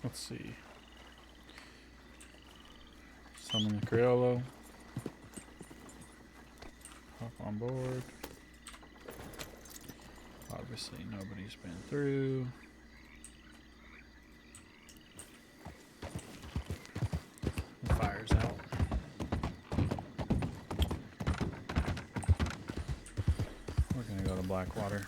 Let's see. Summon the Criollo. Hop on board. Obviously nobody's been through. The fire's out. We're gonna go to Blackwater.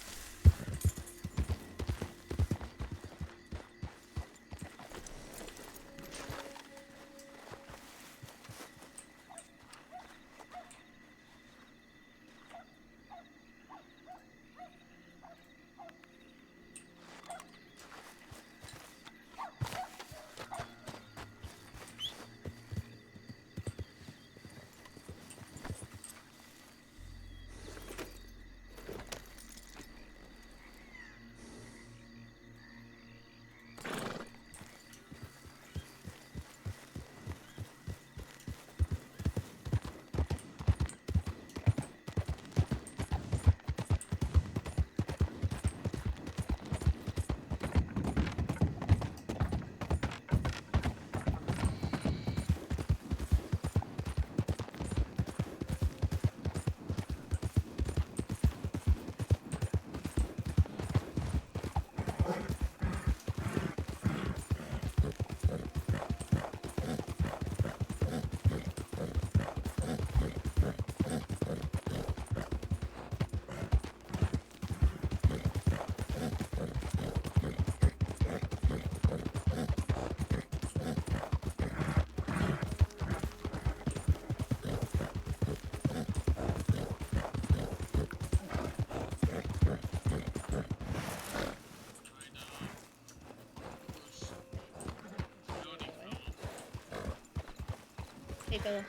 Hey, fella.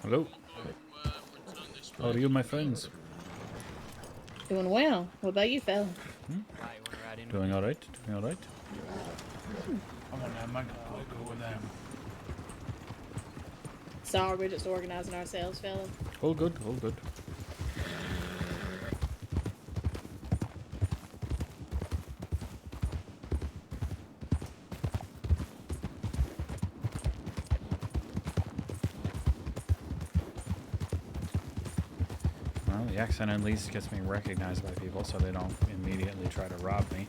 Hello. How are you, my friends? Doing well. What about you, fella? Doing alright? Doing alright? I'm on that mic. I'll go with them. Sorry, we're just organizing ourselves, fella. All good, all good. Well, the accent at least gets me recognized by people so they don't immediately try to rob me.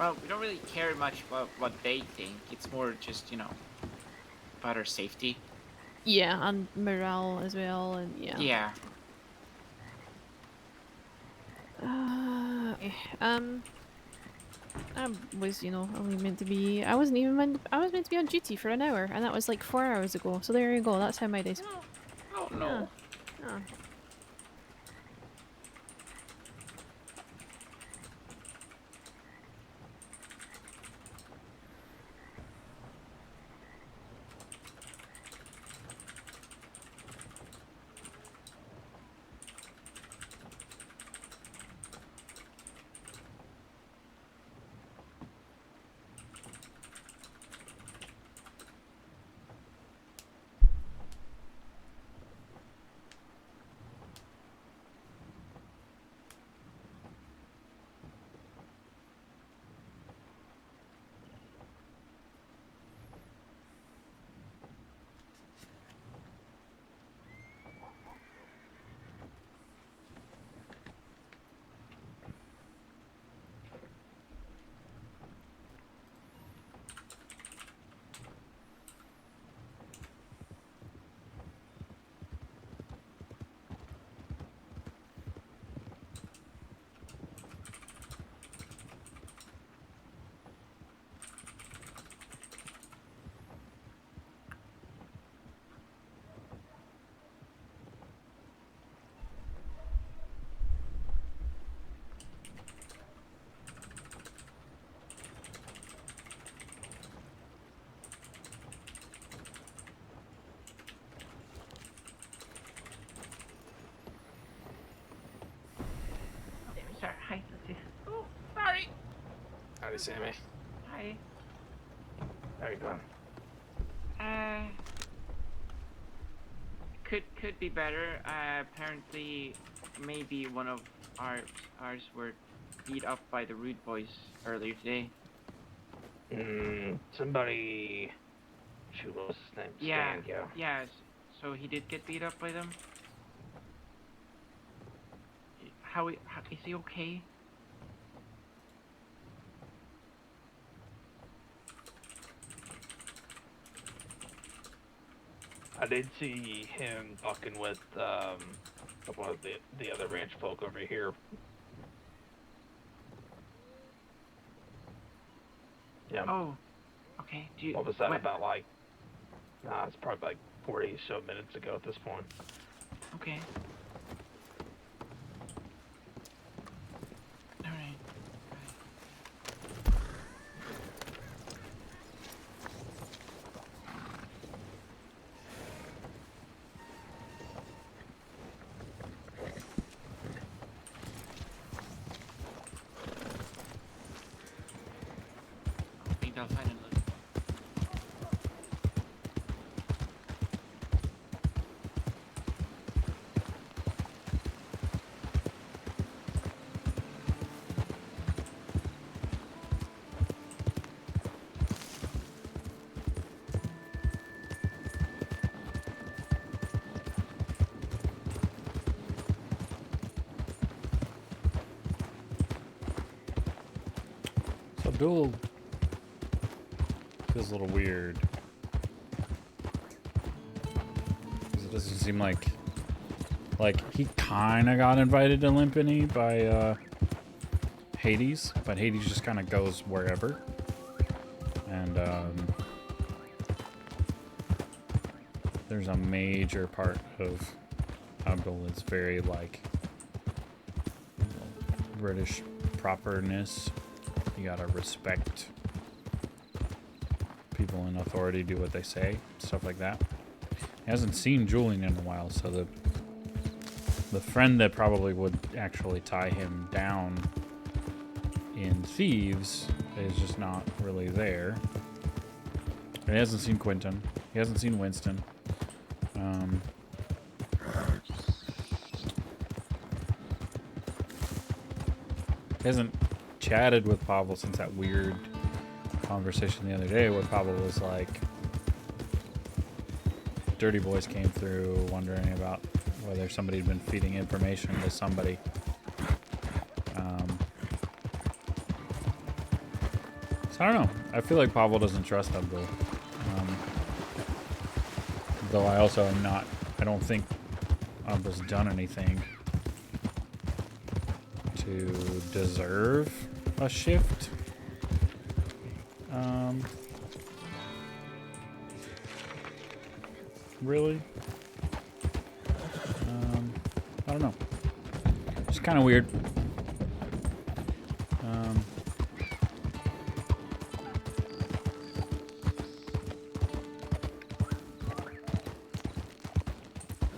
Well, we don't really care much about what they think. It's more just, about our safety. Yeah, and morale as well, and yeah. Yeah. Eh, I was, only meant to be. I wasn't even meant. I was meant to be on duty for an hour, and that was like 4 hours ago. So there you go. That's how my days. Oh Yeah. no. Yeah. Sorry. Hi. Oh, sorry. Howdy, Sammy. Hi. How you doing? Could be better. Apparently, maybe one of ours were beat up by the rude boys earlier today. Somebody. Shoot, what was his name? Yeah. Stan, Yeah. So he did get beat up by them. How is he okay? I did see him talking with one of the other ranch folk over here. Yeah. Oh. Okay. What was that about? Like, it's probably like 40 so minutes ago at this point. Okay. All right. I think they'll find another. So Abdul feels a little weird. Because it doesn't seem like he kind of got invited to Limpany by Hades, but Hades just kind of goes wherever. And there's a major part of Abdul that's very like British properness. You gotta respect people in authority, do what they say, stuff like that. He hasn't seen Julian in a while, so the friend that probably would actually tie him down in Thieves is just not really there. He hasn't seen Quentin. He hasn't seen Winston. He hasn't chatted with Pavel since that weird conversation the other day where Pavel was like, Dirty Boys came through wondering about whether somebody had been feeding information to somebody. So I don't know. I feel like Pavel doesn't trust Abdul. Though I also am not. I don't think Abdul's done anything to deserve a shift. Really? I don't know. It's kind of weird.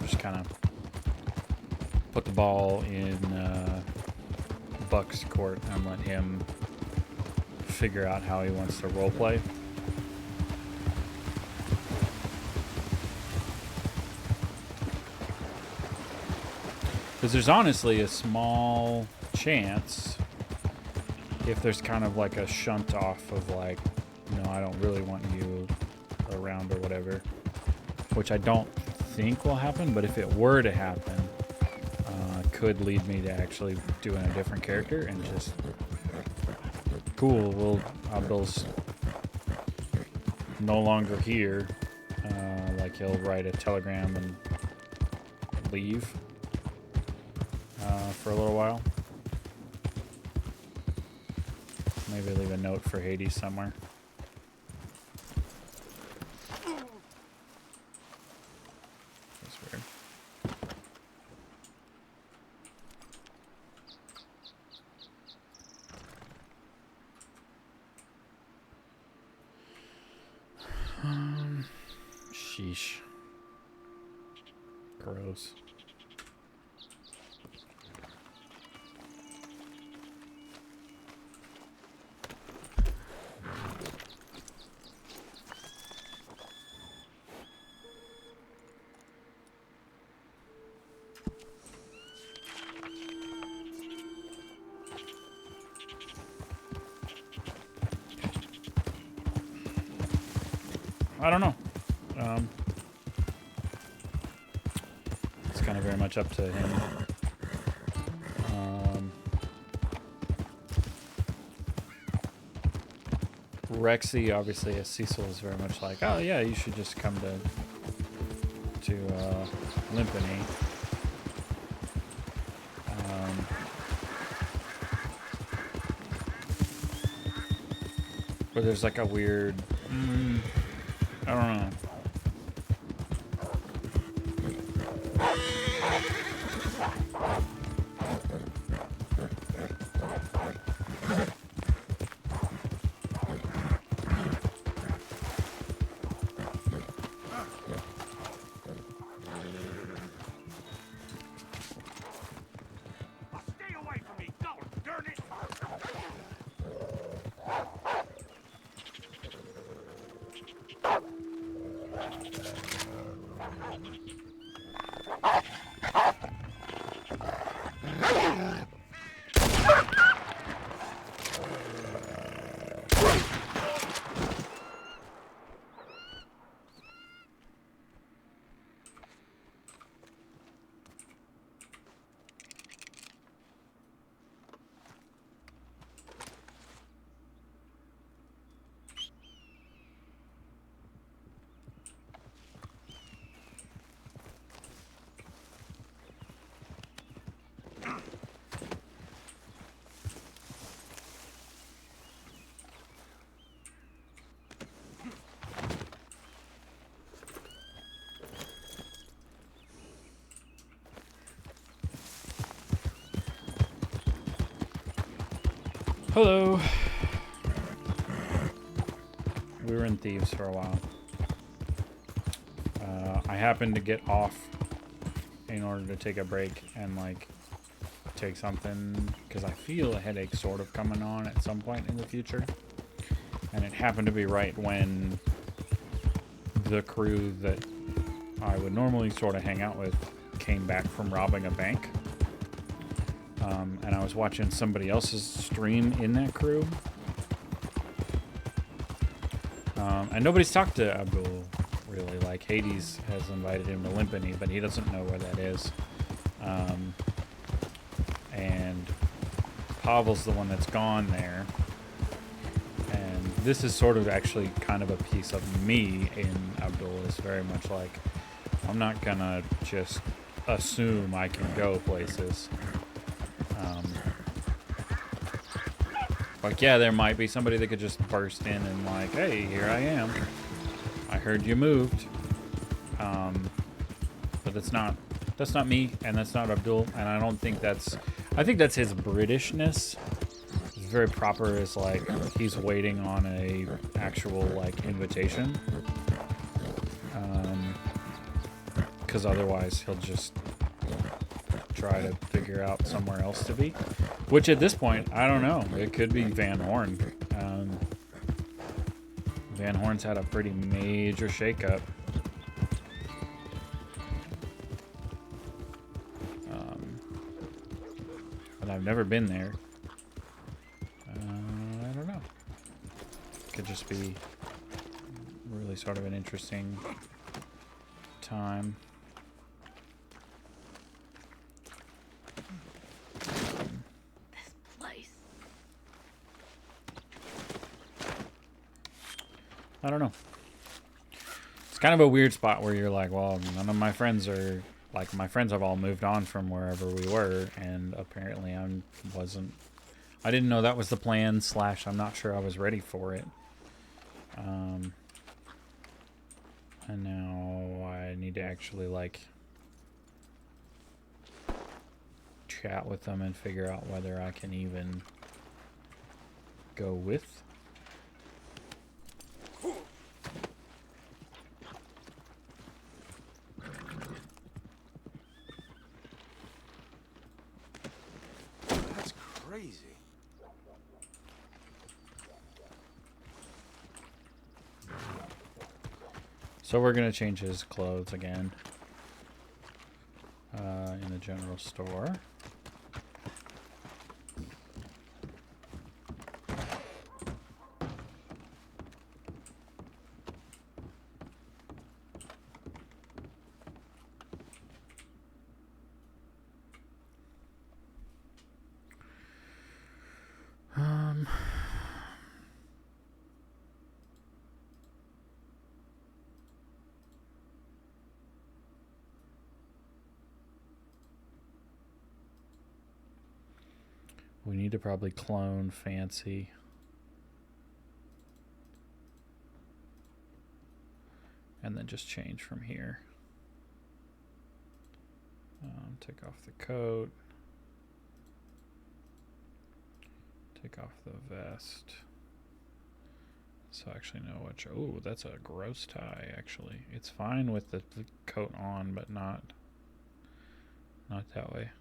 Just kind of put the ball in Buck's court and let him figure out how he wants to roleplay. Because there's honestly a small chance, if there's kind of like a shunt off of like, no, I don't really want you around or whatever, which I don't think will happen, but if it were to happen, could lead me to actually doing a different character and just, cool, well, Abdul's no longer here, like he'll write a telegram and leave. For a little while. Maybe leave a note for Hades somewhere. That's weird. Sheesh. Gross. I don't know. It's kind of very much up to him. Rexy, obviously, as Cecil is very much like, oh yeah, you should just come to Limpany. But there's like a weird, I don't know. Hello. We were in Thieves for a while. I happened to get off in order to take a break and like take something because I feel a headache sort of coming on at some point in the future. And it happened to be right when the crew that I would normally sort of hang out with came back from robbing a bank. And I was watching somebody else's stream in that crew. And nobody's talked to Abdul, really. Like, Hades has invited him to Limpany, but he doesn't know where that is. And Pavel's the one that's gone there. And this is sort of actually kind of a piece of me in Abdul. Is very much like, I'm not gonna just assume I can go places. Like, yeah, there might be somebody that could just burst in and like, hey, here I am. I heard you moved. But that's not me, and that's not Abdul, and I don't think that's, I think that's his Britishness. It's very proper as like, he's waiting on a actual like invitation. Because otherwise he'll just try to figure out somewhere else to be. Which at this point, I don't know. It could be Van Horn. Van Horn's had a pretty major shakeup. But I've never been there. I don't know. Could just be really sort of an interesting time. I don't know. It's kind of a weird spot where you're like, well, none of my friends are, like, my friends have all moved on from wherever we were, and apparently I didn't know that was the plan, / I'm not sure I was ready for it. And now I need to actually, like, chat with them and figure out whether I can even go with. Crazy. So we're gonna change his clothes again in the general store. We need to probably clone Fancy. And then just change from here. Take off the coat. Take off the vest. So I actually know what. Oh, that's a gross tie, actually. It's fine with the coat on, but not that way.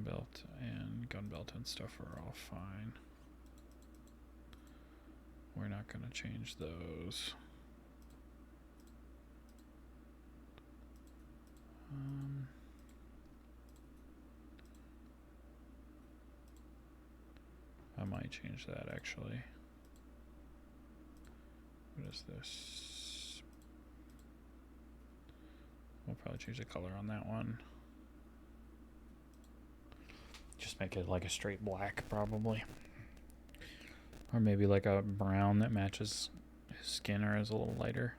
Belt and gun belt and stuff are all fine. We're not going to change those. I might change that actually. What is this? We'll probably change the color on that one. Just make it like a straight black, probably. Or maybe like a brown that matches his skin or is a little lighter.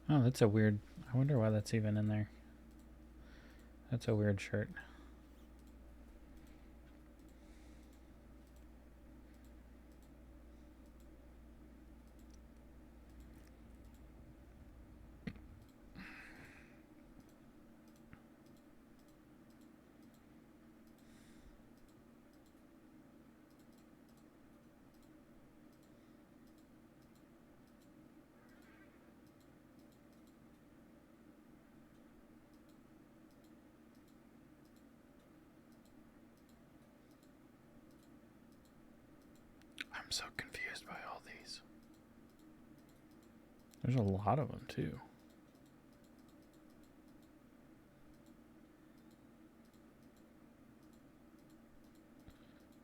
Oh, that's a weird... I wonder why that's even in there. That's a weird shirt. I'm so confused by all these. There's a lot of them, too.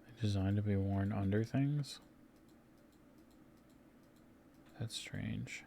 They're designed to be worn under things? That's strange.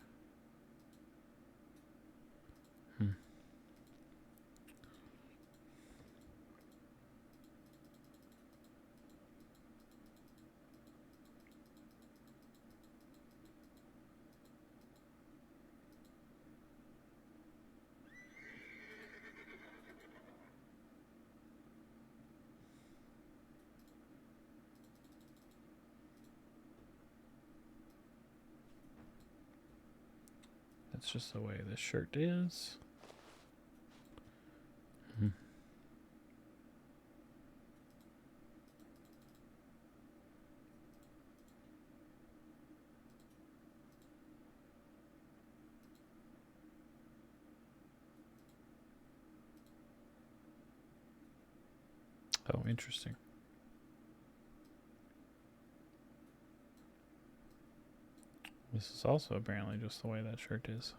That's just the way this shirt is. Oh, interesting. This is also apparently just the way that shirt is.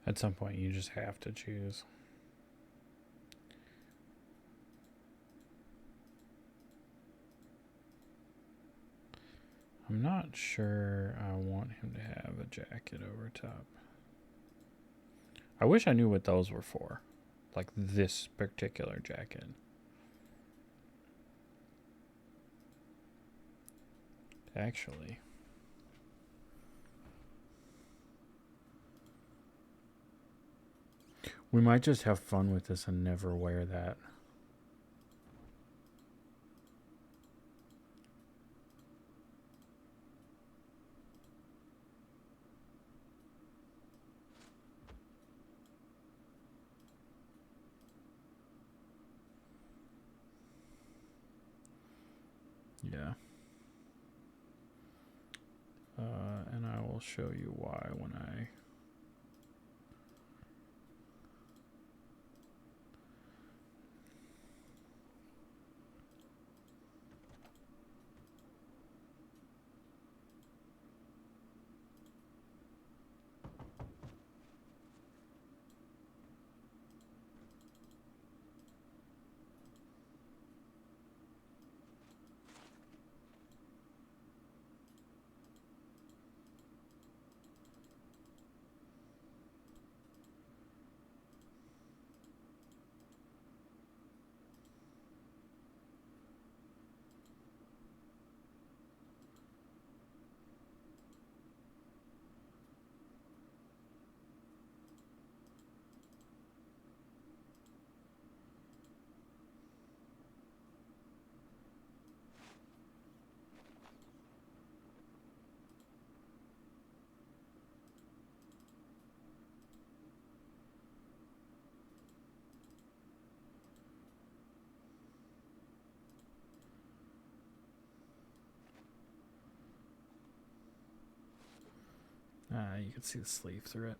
At some point, you just have to choose. I'm not sure I want him to have a jacket over top. I wish I knew what those were for. Like this particular jacket. Actually. We might just have fun with this and never wear that. Yeah. And I will show you why when I... you can see the sleeve through it.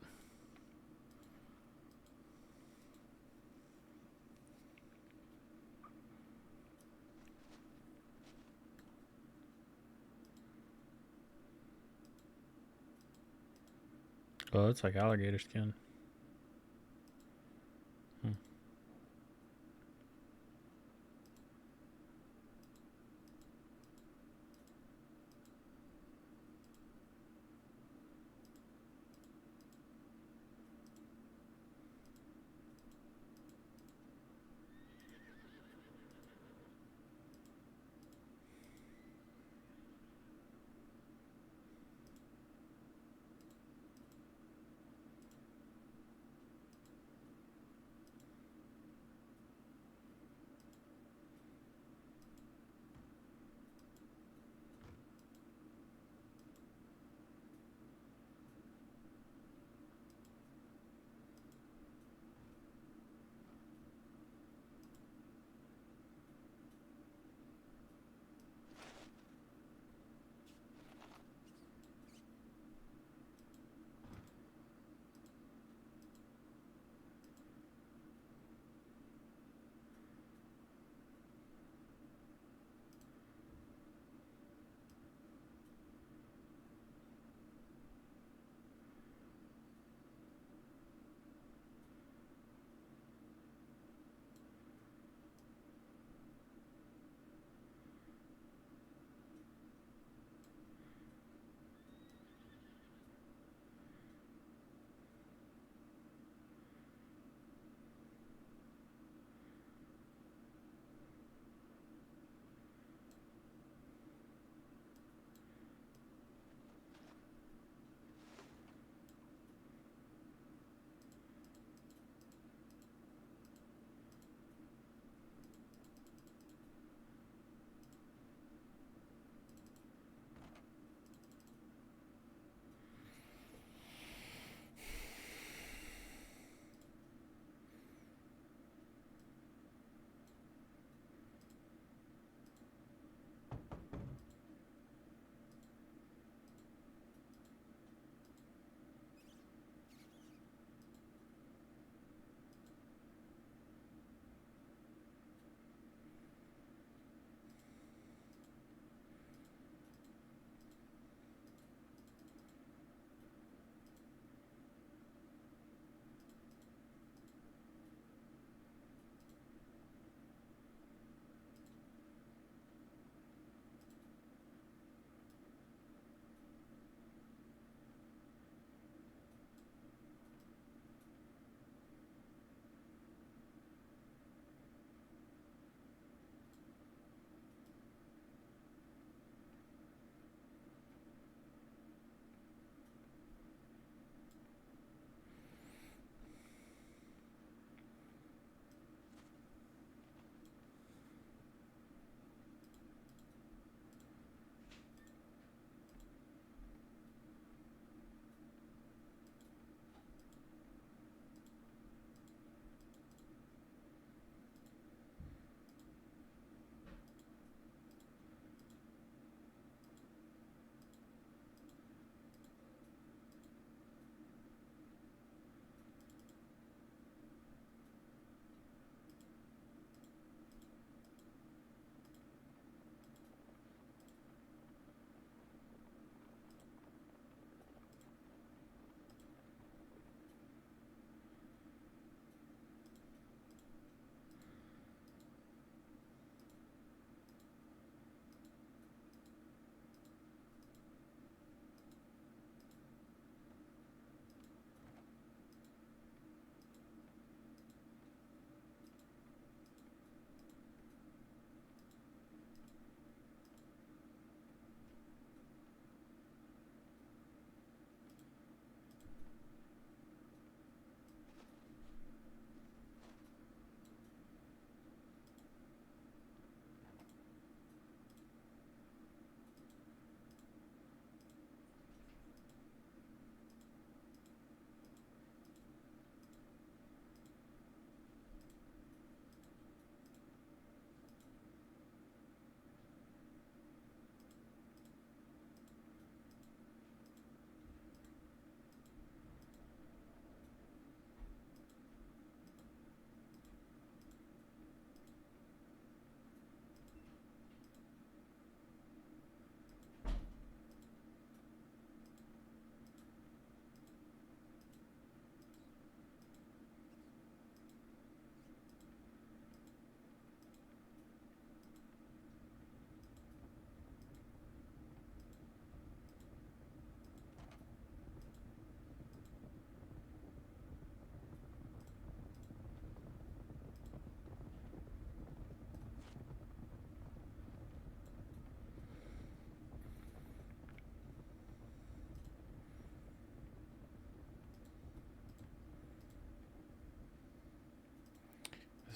Oh, it's like alligator skin.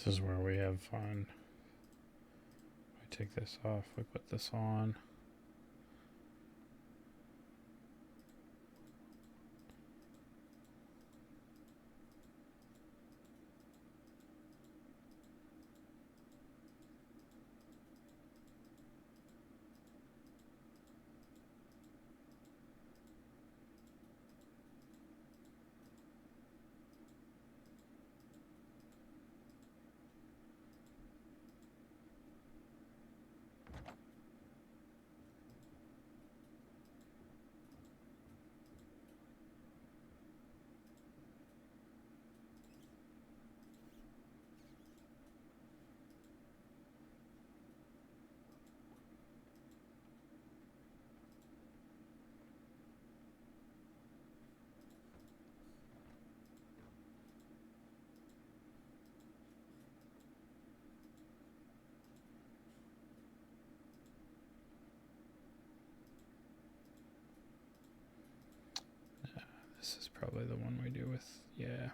This is where we have fun. We take this off, we put this on. This is probably the one we do with, yeah.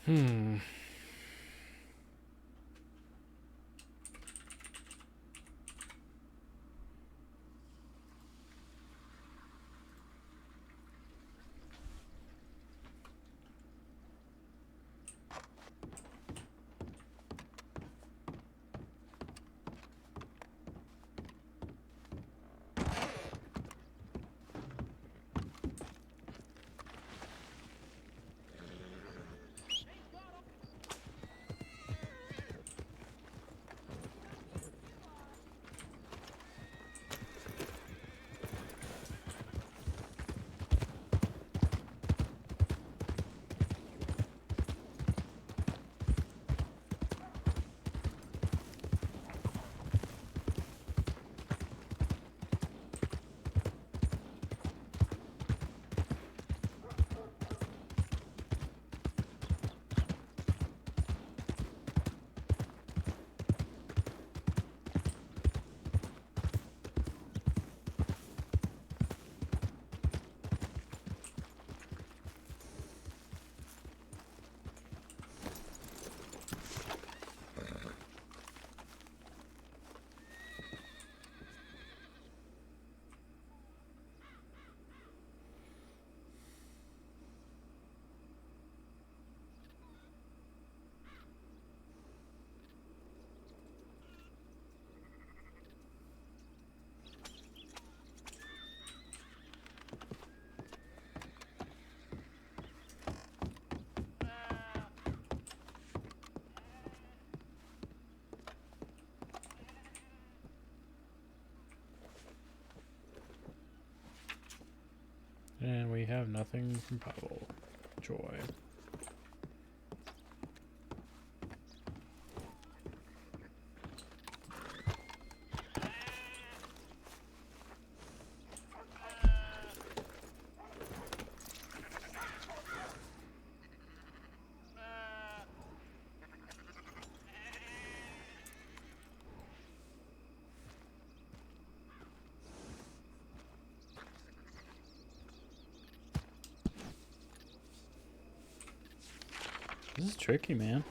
Hmm. we have nothing from Pavel. Joy. This is tricky, man.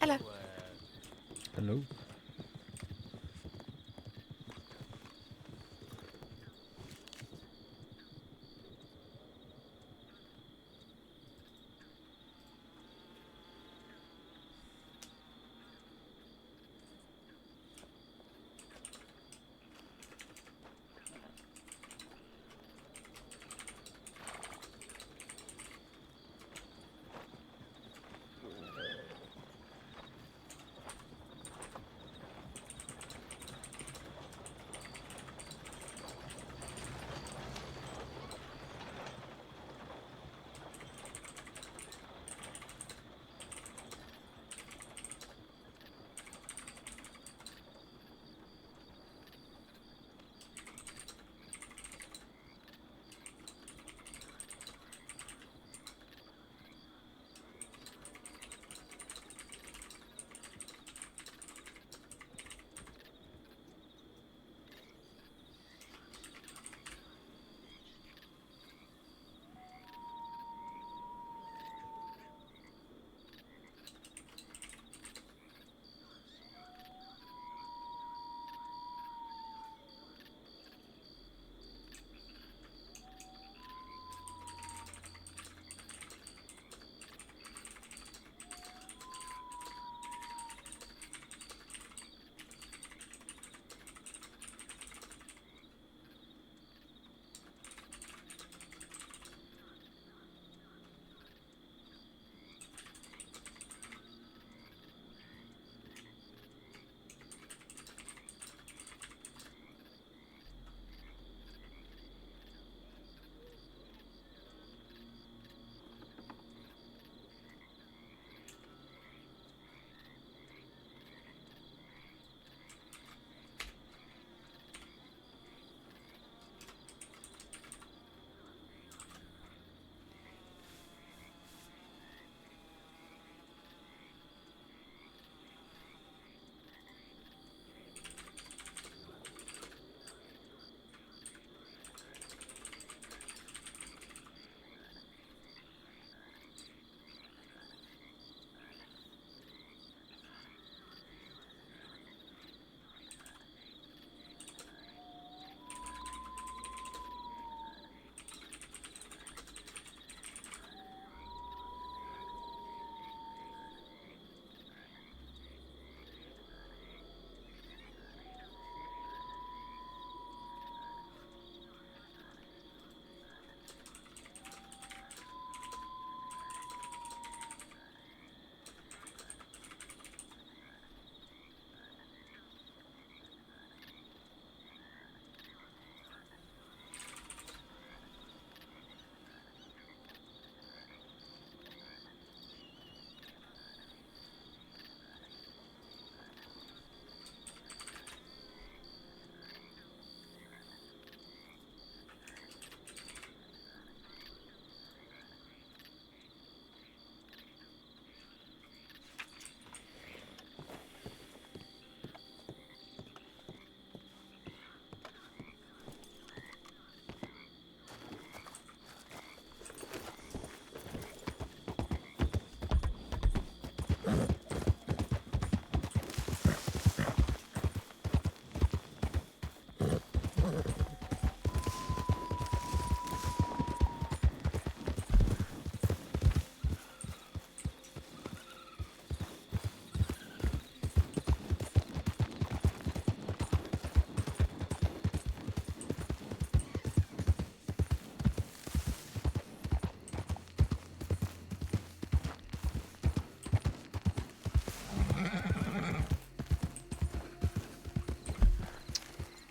Hello. Hello.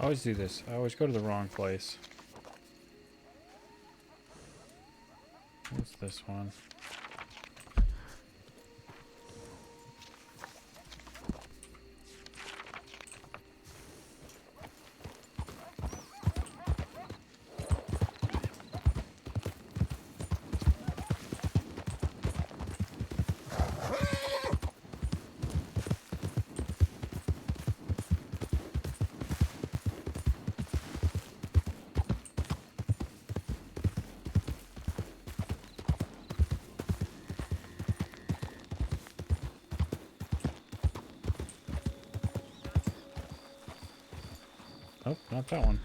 always do this. I always go to the wrong place. What's this one? Oh, not that one.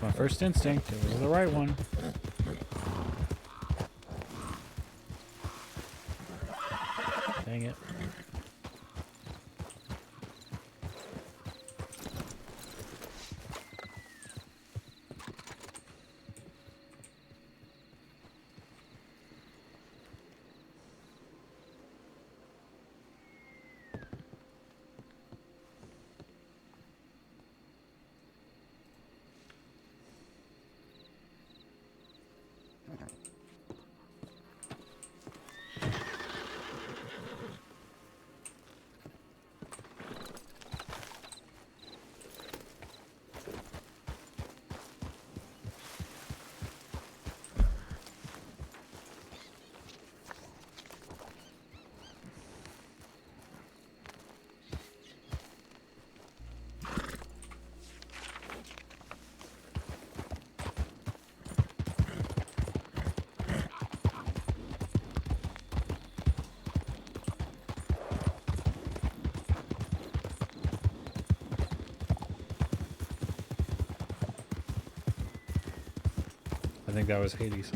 My first instinct, it was the right one. Dang it. I think that was Hades.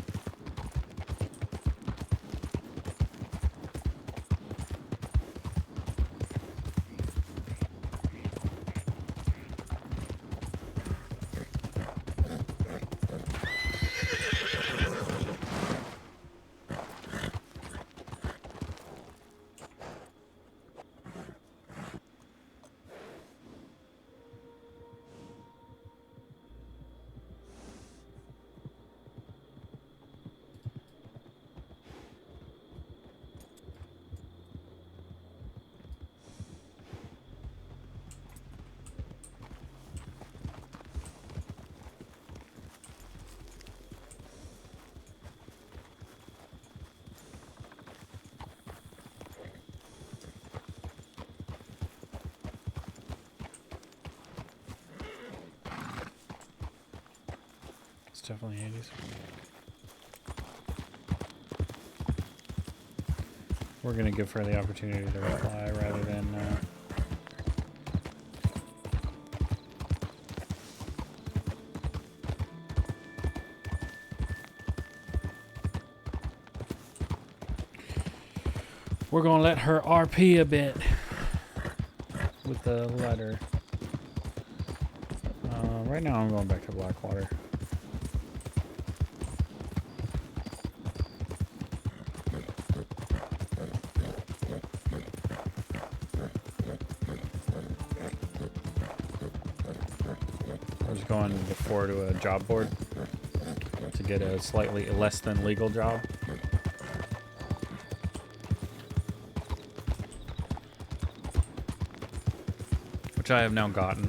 It's definitely Hades. We're gonna give her the opportunity to reply rather than we're gonna let her RP a bit with the letter. Right now I'm going back to Blackwater. I was going before to a job board. to get a slightly less than legal job. Which I have now gotten.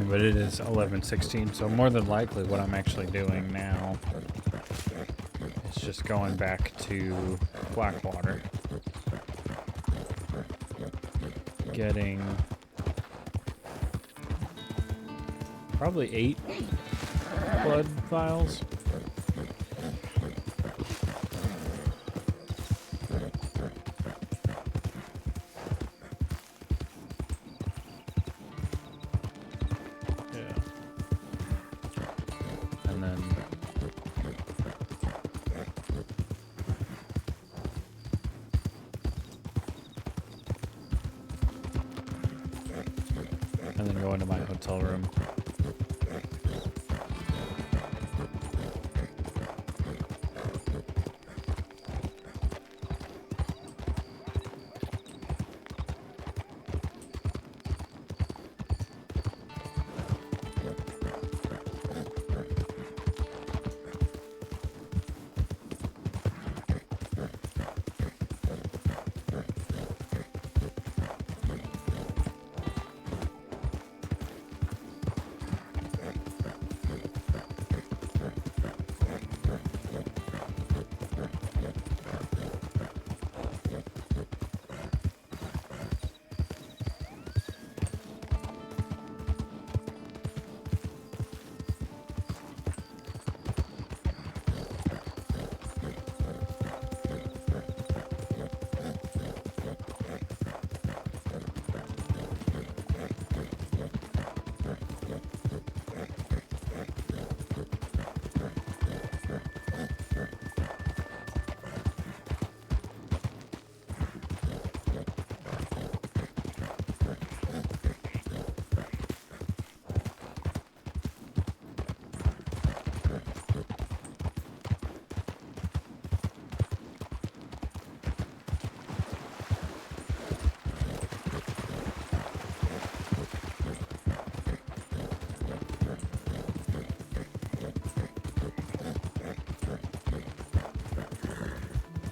But it is 11:16, so more than likely what I'm actually doing now is just going back to Blackwater. Getting probably 8 blood vials. And then go into my hotel room.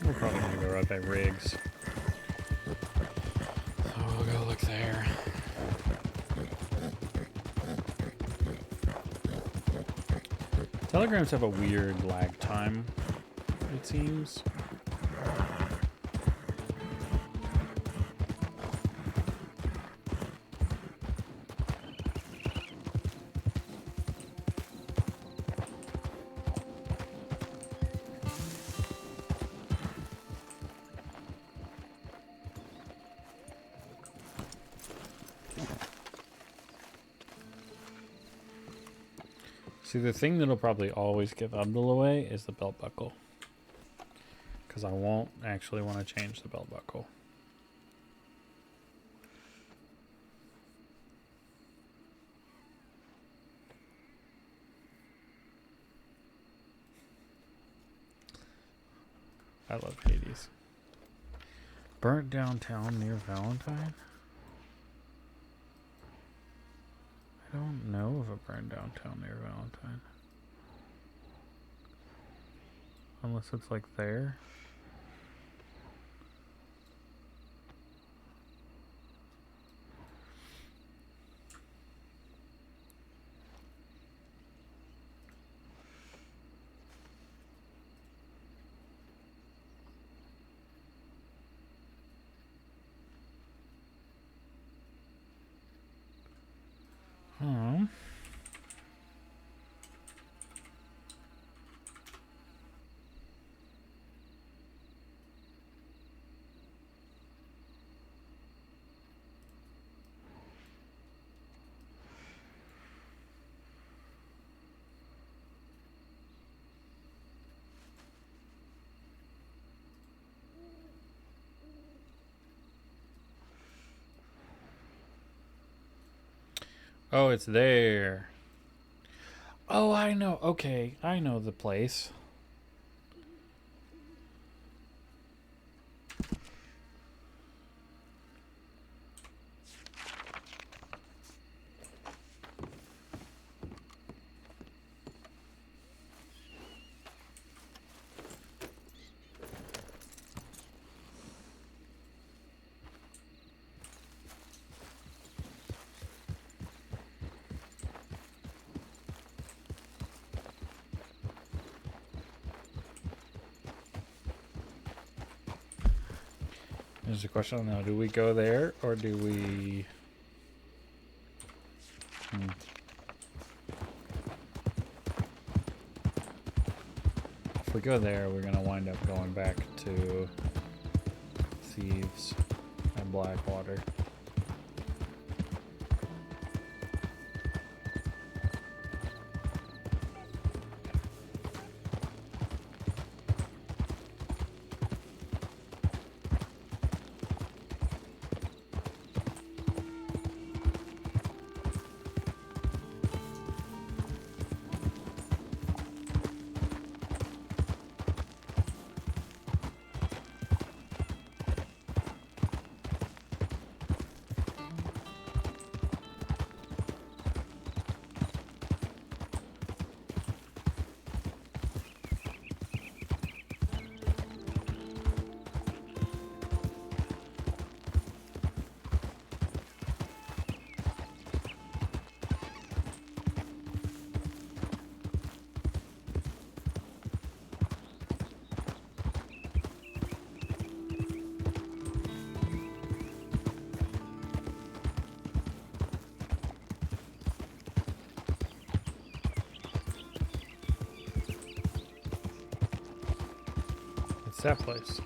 We're probably gonna go right by Riggs. So we'll go look there. Telegrams have a weird lag time, it seems. See, the thing that'll probably always give Abdul away is the belt buckle. Because I won't actually want to change the belt buckle. I love Hades. Burnt downtown near Valentine? I don't know of a burned downtown near Valentine. Unless it's like there. Oh, it's there. Oh, I know. Okay, I know the place. There's a question now. Do we go there or do we... If we go there, we're going to wind up going back to Thieves and Blackwater. It's that place.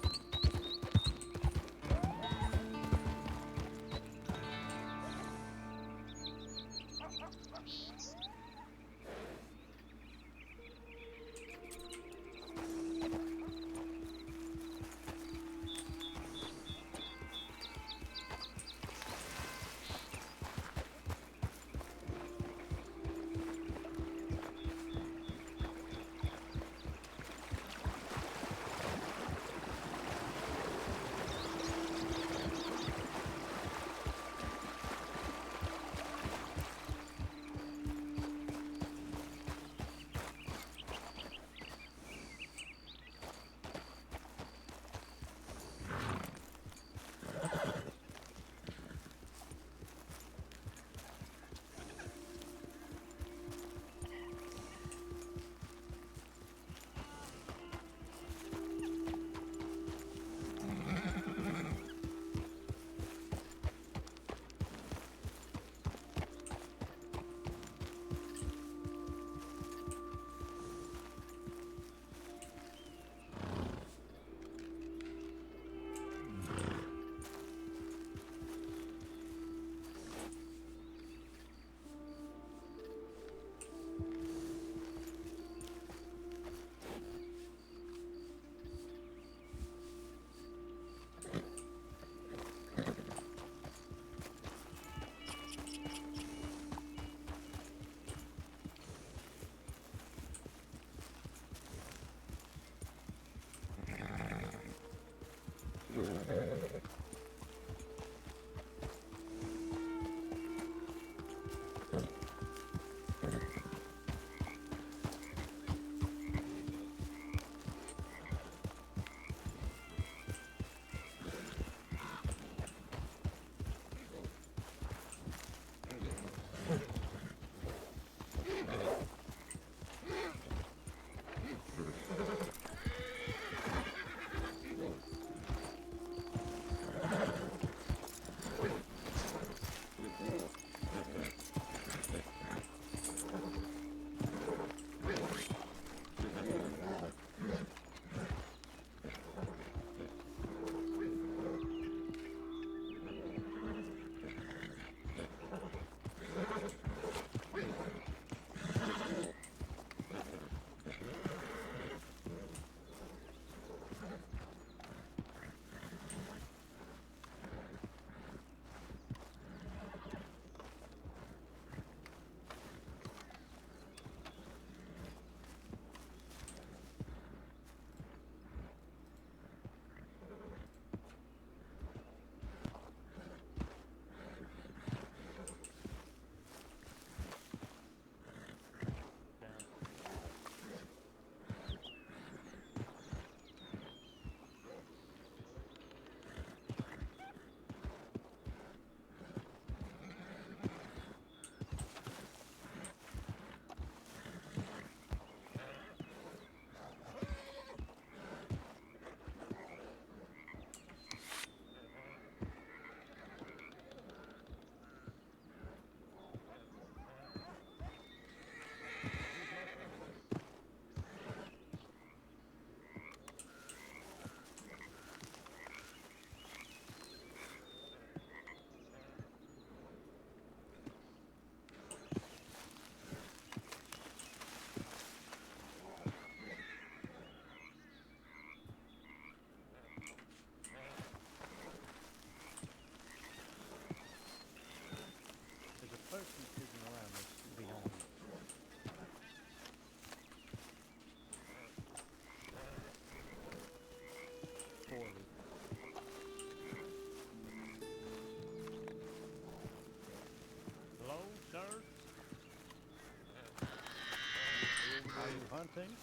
anything?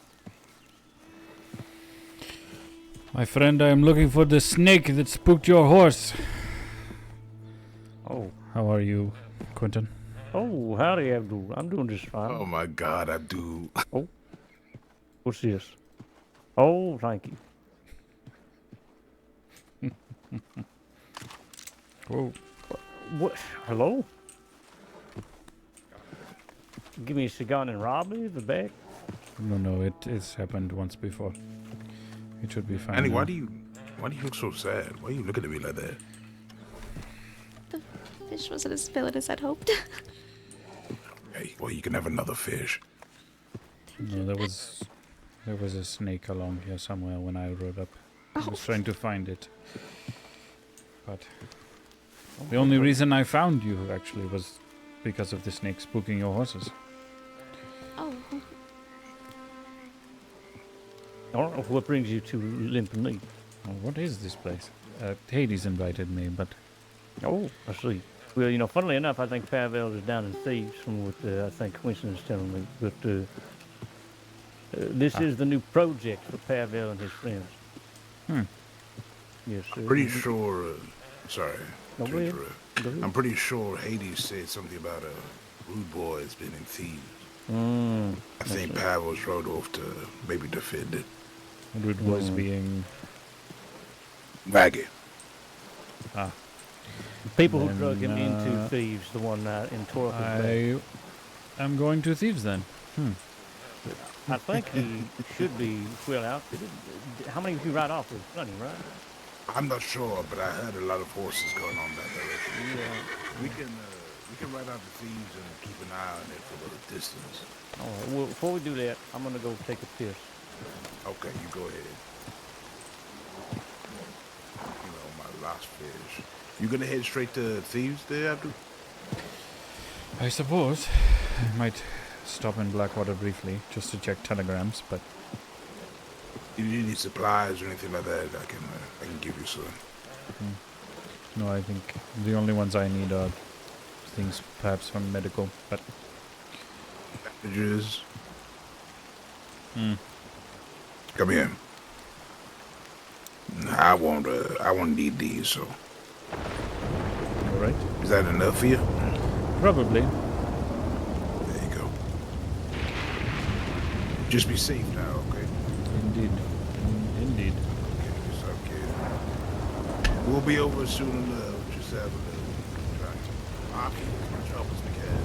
My friend, I am looking for the snake that spooked your horse. Oh. How are you, Quentin? Oh, howdy, Abdul. I'm doing just fine. Oh my God, Abdul. What's this? Oh, thank you. Whoa. What? Hello? Give me a cigar and rob me the back? No, it's happened once before. It should be fine. Annie, now. why do you look so sad? Why are you looking at me like that? The fish wasn't as fillet as I'd hoped. Hey, well, you can have another fish. No, there was a snake along here somewhere when I rode up. I was trying to find it. But the only reason I found you actually was because of the snake spooking your horses. Oh, I don't know what brings you to Limping. Oh, what is this place? Hades invited me, but Oh, I see. Well, you know, funnily enough, I think Pavel is down in Thieves from what I think Winston is telling me. But this is the new project for Pavel and his friends. Yes, sir. Pretty sure. Sorry. No, to go ahead. interrupt. Go ahead. I'm pretty sure Hades said something about a rude boy has been in Thieves. I think Pavel's rode off to maybe defend it. Rude Boys being Maggie. ah. The people who Then, drug him into Thieves the one night in Torquay. I am going to Thieves then. I think he should be well outfitted. How many did you ride off with? Plenty, right? I'm not sure, but I heard a lot of horses going on that direction. Yeah. We can ride out to Thieves and keep an eye on it for a little distance. All right. Well, before we do that, I'm gonna go take a piss. Okay, you go ahead. You know, my last fish. You gonna head straight to Thieves there, Abdul? I suppose I might stop in Blackwater briefly just to check telegrams, but You need any supplies or anything like that? I can give you some. no, I think the only ones I need are things perhaps from medical, but Bandages. Come here. I won't need these. So, all right. is that enough for you? Probably. There you go. Just be safe now, okay? Indeed. Indeed. Okay, so okay. We'll be over soon enough. Just have a little try. I'll keep as much help as we can.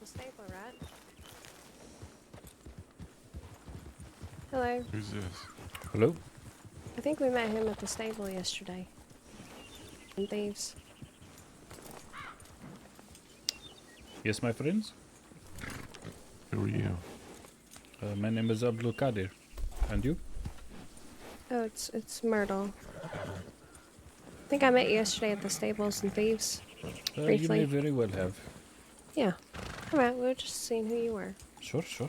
The stable rat. Hello. Who's this? Hello? I think we met him at the stable yesterday. And thieves. Yes, my friends? Who are you? My name is Abdul-Qadir. And you? Oh, it's Myrtle. I think I met you yesterday at the stables and thieves. You Briefly. may very well have. Yeah. Alright, we were just seeing who you were. Sure, sure.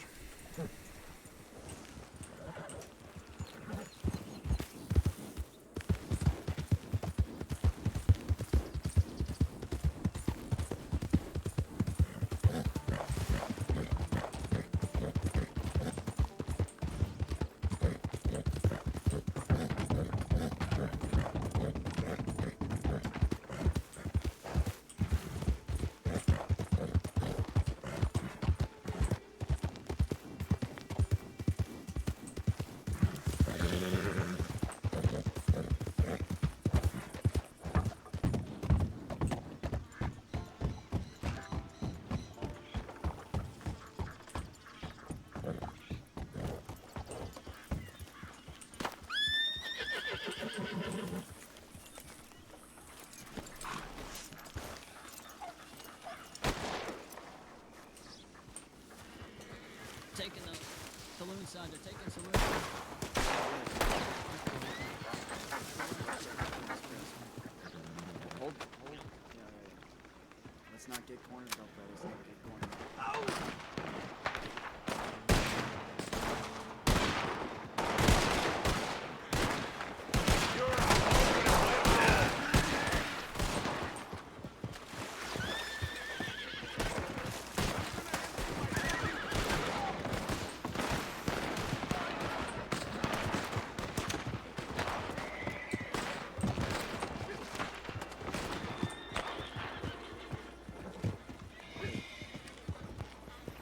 Taking the saloon side, they're taking saloon. Hold. Yeah. Let's not get cornered up there. Let's not get cornered.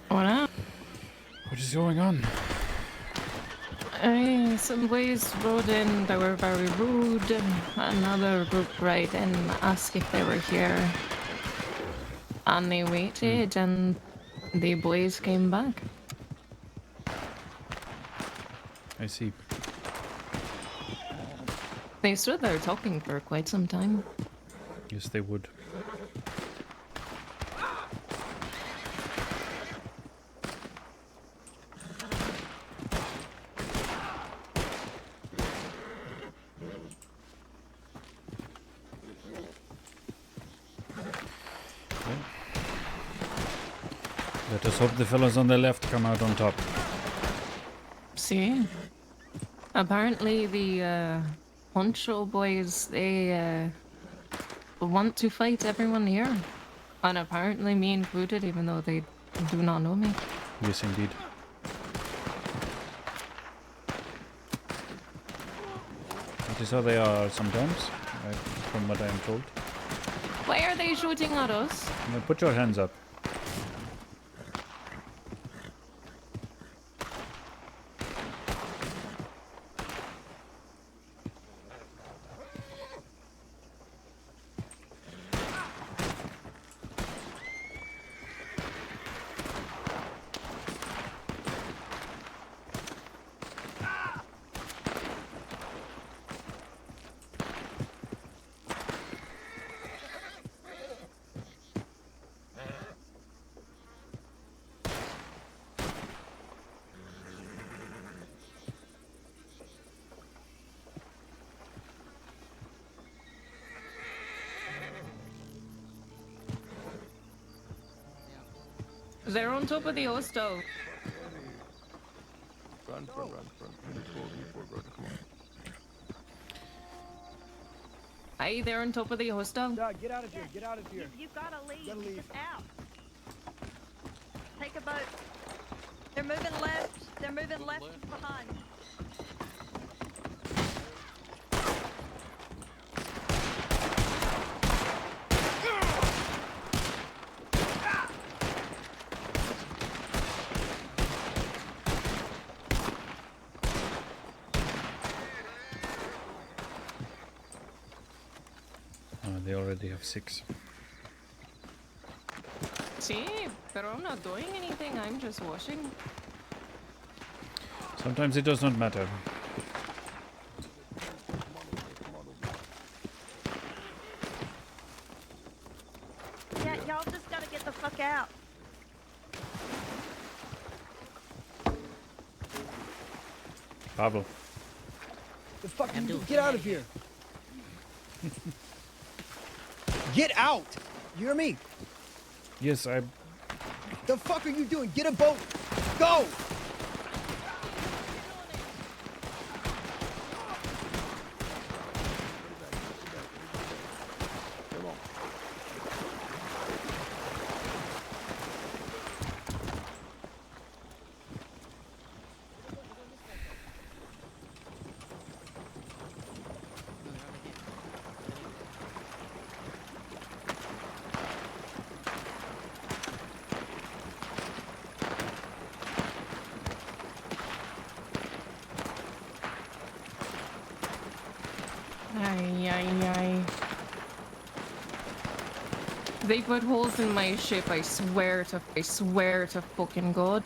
What up? What is going on? Some boys rode in, they were very rude. Another group rode in, asked if they were here. And they waited, and the boys came back. I see. They stood there talking for quite some time. Yes, they would. Let us hope the fellows on the left come out on top. See? Apparently the Poncho boys, they want to fight everyone here. And apparently me included, even though they do not know me. Yes, indeed. That is how they are sometimes, from what I am told. Why are they shooting at us? Now put your hands up. They're on top of the hostel. Run. You fool, run. Come on. Aye, they're on top of the hostel. Get out of here. Get out of here. You've got to leave. Gotta leave. Get out. Take a boat. They're moving left. They're moving left behind. They already have 6. See, but I'm not doing anything. I'm just washing. Sometimes it does not matter. Yeah, y'all just got to get the fuck out. Pablo. The fuck? Get out of here. Get out. You hear me? Yes, I... The fuck are you doing? Get a boat. Go. Aye. They put holes in my ship, I swear to fucking God.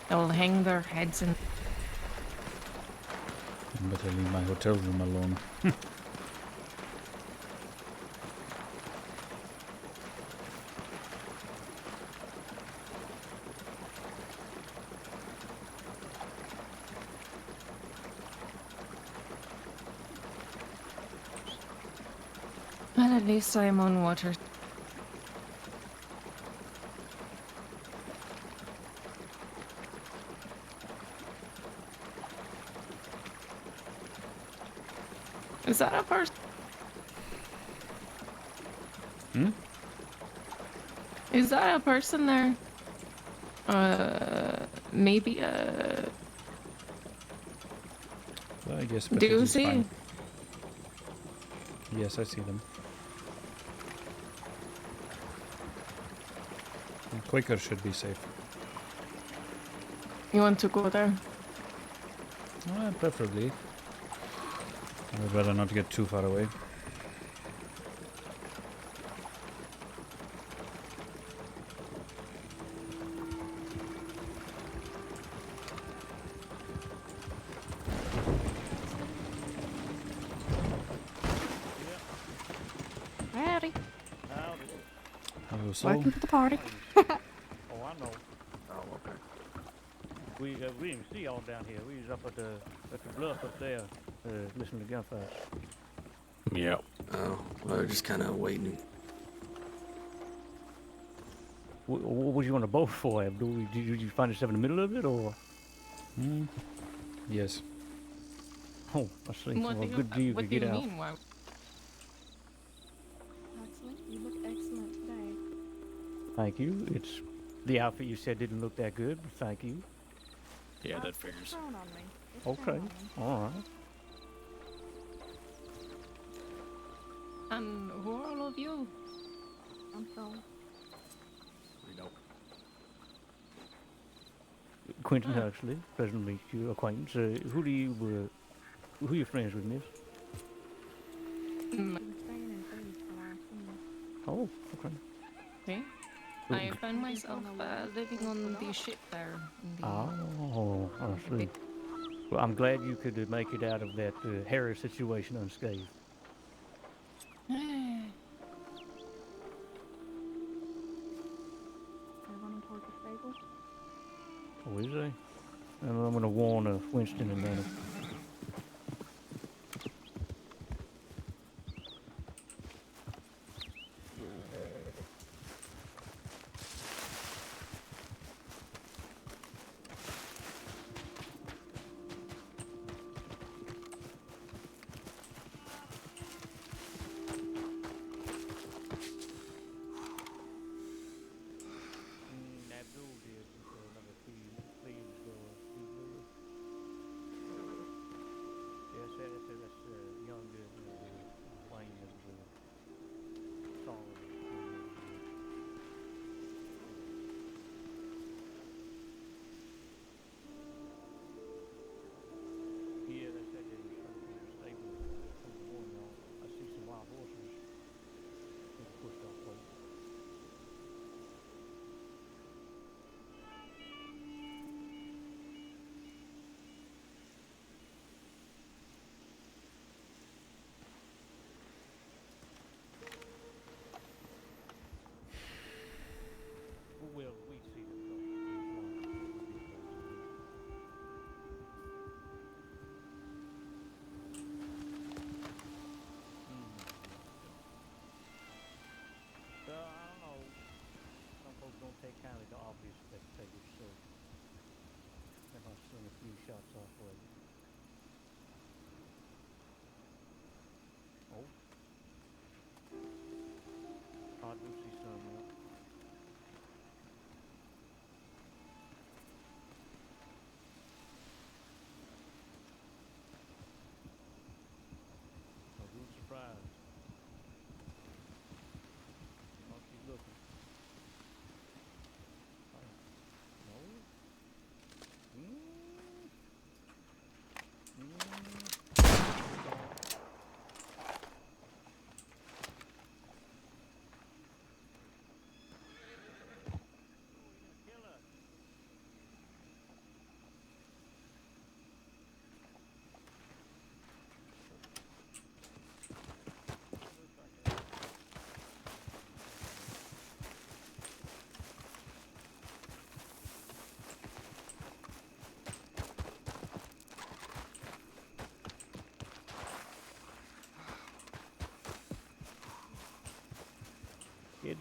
They'll hang their heads in. I better leave my hotel room alone. Well, at least I'm on water. Is that a person? Is that a person there? Maybe a... Well, I guess. Do you see? Fine. Yes, I see them. And Quaker should be safe. You want to go there? Preferably. I would rather not get too far away. Howdy. Hello, Soul. Welcome to the party. Oh, I know. Oh, okay. We didn't see y'all down here. We was up at the bluff up there, listening to gunfire. Yeah. Oh, well, we're just kind of waiting. What was you on the boat for, Abdul? Did you find yourself in the middle of it, or? Yes. Oh, I see. What Well, do good deal to what do get you out. mean? Why? Excellent. You look excellent today. Thank you. It's the outfit you said didn't look that good, but thank you. Yeah, that It's figures. grown on me. It's Okay. grown on me. All right. And who are all of you? I'm Soul. We don't. Quentin Huxley, pleasure to meet you, acquaintance. Who are you friends with, miss? We've been staying in Philly for the last week. Oh, okay. Okay. I found myself living on the ship there. In the Oh, I see. Well, I'm glad you could make it out of that Harris situation unscathed. They're running toward the stable. Oh, is he? And I'm going to warn Winston in a minute.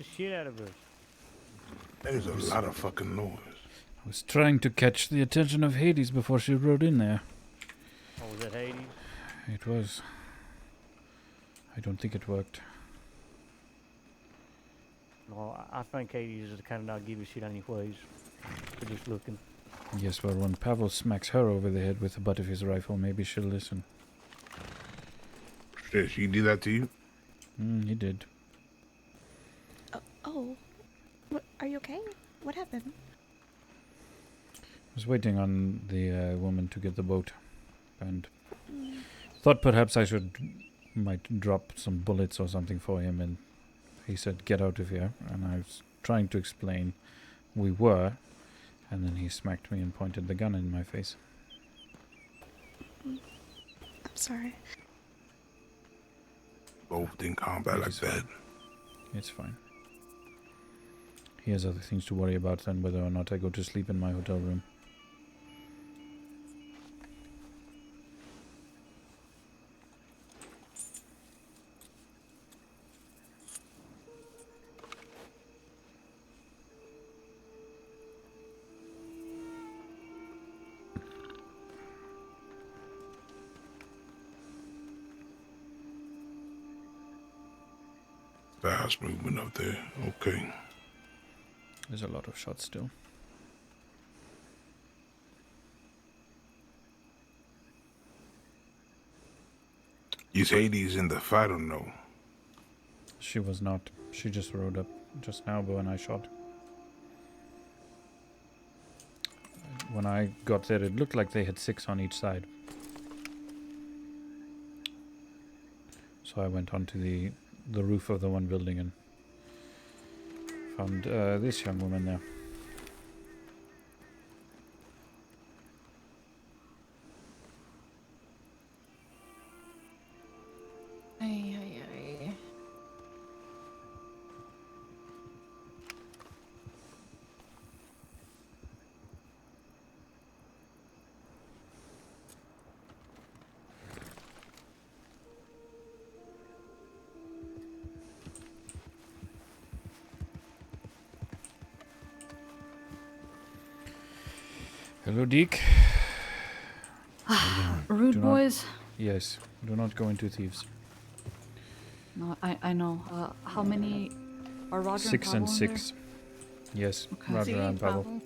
the shit out of us. There's a lot of fucking noise. I was trying to catch the attention of Hades before she rode in there. Oh, was that Hades? It was. I don't think it worked. No, I think Hades is the kind of not give a shit anyways. For just looking. Yes, well, when Pavel smacks her over the head with the butt of his rifle, maybe she'll listen. Shit, she did that to you? He did. Oh. What, are you okay? What happened? I was waiting on the woman to get the boat, and thought perhaps I might drop some bullets or something for him, and he said, "Get out of here," and I was trying to explain we were, and then he smacked me and pointed the gun in my face. I'm sorry. Both in combat like that. It's fine. He has other things to worry about than whether or not I go to sleep in my hotel room. Fast movement up there. Okay. There's a lot of shots still. Is Hades in the fight or no? She was not. She just rode up just now, but when I shot. When I got there, it looked like they had 6 on each side. So I went onto the roof of the one building and found this young woman there. Ay, ay, ay. Hello, Deke. Rude Do boys. Yes, do not go into thieves. No, I know. How many are Roger 6 and and Pavel 6. Yes, Okay. Roger See, and Pavel. Pavel?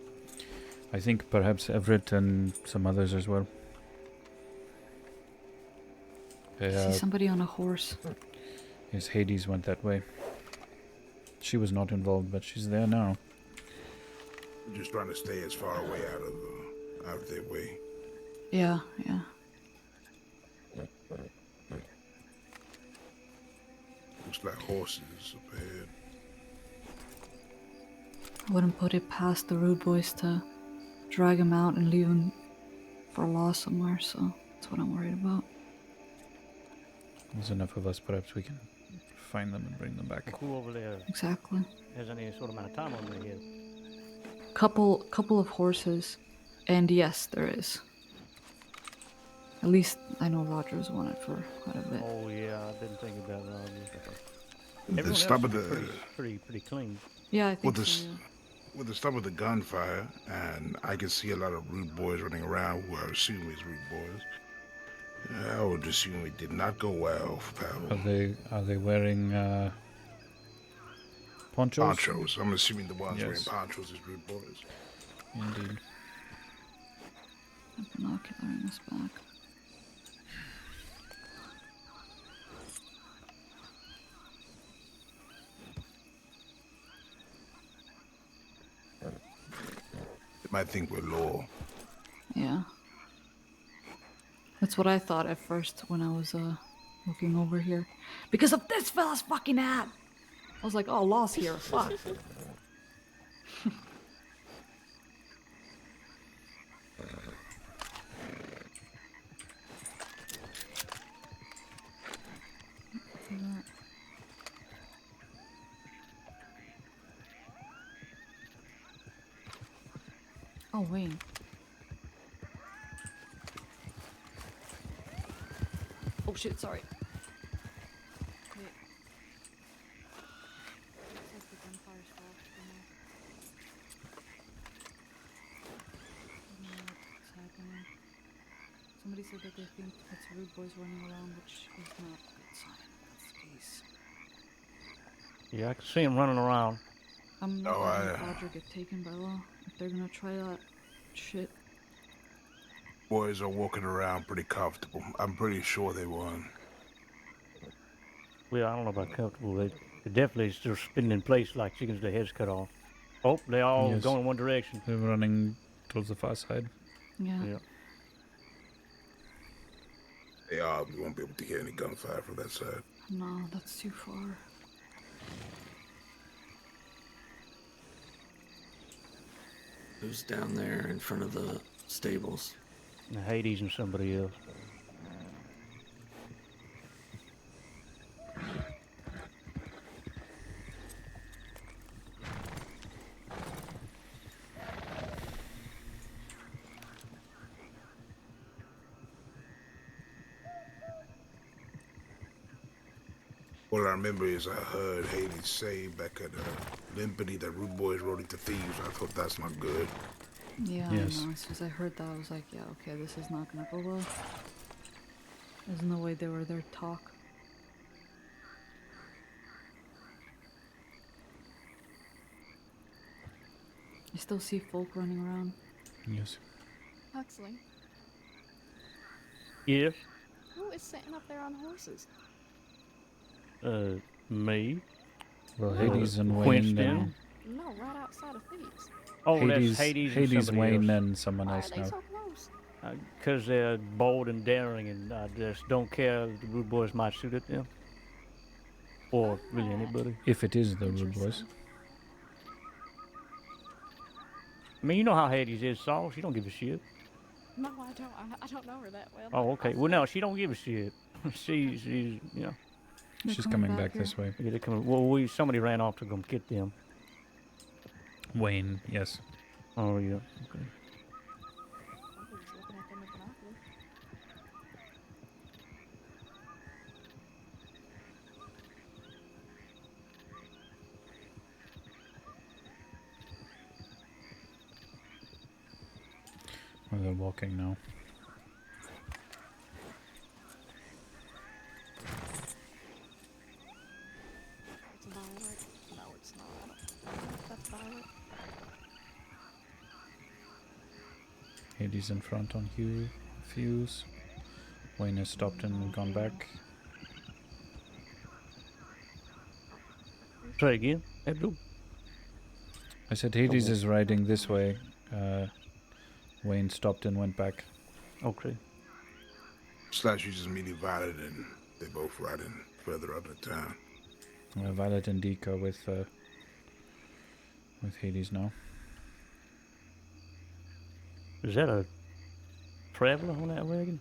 I think perhaps Everett and some others as well. I see somebody on a horse. Yes, Hades went that way. She was not involved, but she's there now. I'm just trying to stay as far away out of their way. Yeah, yeah. Looks like horses up ahead. I wouldn't put it past the rude boys to drag him out and leave him for lost somewhere, so that's what I'm worried about. There's enough of us, perhaps we can find them and bring them back. Who over there Exactly. has any sort of amount of time on their head? Couple of horses, and yes, there is. At least I know Roger's won it for quite a bit. Oh yeah, I didn't think about Roger. The Everyone stop else of is the pretty clean. Yeah, I think with the so, yeah. with the stop of the gunfire, and I can see a lot of rude boys running around who I assume is rude boys. I would assume it did not go well for Pavel. Are they wearing ponchos? Ponchos. I'm assuming the ones wearing Yes. ponchos is rude boys. Indeed. A binocular in his back. They might think we're law. Yeah. That's what I thought at first when I was looking over here. Because of this fella's fucking hat! I was like, oh, Law's here, fuck. Oh, Wayne. Oh shit, sorry. Wait. Somebody said that they think it's rude boys running around, which is not a good sign. That's the case. Yeah, I can see him running around. I'm not gonna let Roger get taken by law if they're gonna try that shit. Boys are walking around pretty comfortable. I'm pretty sure they won. Well, I don't know about comfortable. They definitely still spinning in place like chickens with their heads cut off. Oh, they all Yes. going one direction. They're running towards the far side. Yeah. They are. We won't be able to hear any gunfire from that side. No, that's too far. Who's down there in front of the stables? Hades and somebody else. All I remember is I heard Hades say back at Limpany that rude boys rode into thieves. I thought that's not good. Yeah, Yes. I know. As soon as I heard that, I was like, yeah, okay, this is not gonna go well. There's no way they were there to talk. I still see folk running around. Yes. Huxley, Yes. who is sitting up there on horses? Me. Well, Hades and Wayne. Winston. No, right outside of Thieves. Oh, Hades, that's Hades, Hades, and somebody Wayne, else. and someone Why else are they now. so close? Because they're bold and daring, and I just don't care if the rude boys might shoot at them. Or really anybody. If it is the rude boys. I mean, you know how Hades is, Saul. She don't give a shit. No, I don't. I don't know her that well. Oh, okay. Well, no, she don't give a shit. she's, you know. They're She's coming coming back back this way. Yeah, they're coming. Well, somebody ran off to go get them. Wayne, yes. Oh, yeah. Okay. Somebody's looking at them with binoculars. Well, they're walking now. It's Violet. No, it's not. That's Violet. Hades in front on Fuse. Wayne has stopped and gone back. Try again, Abdul. I said Hades is riding this way. Wayne stopped and went back. Okay. Slash uses meeting Violet and they both riding further up the town. Violet and Deke with Hades now. Is that a traveler on that wagon?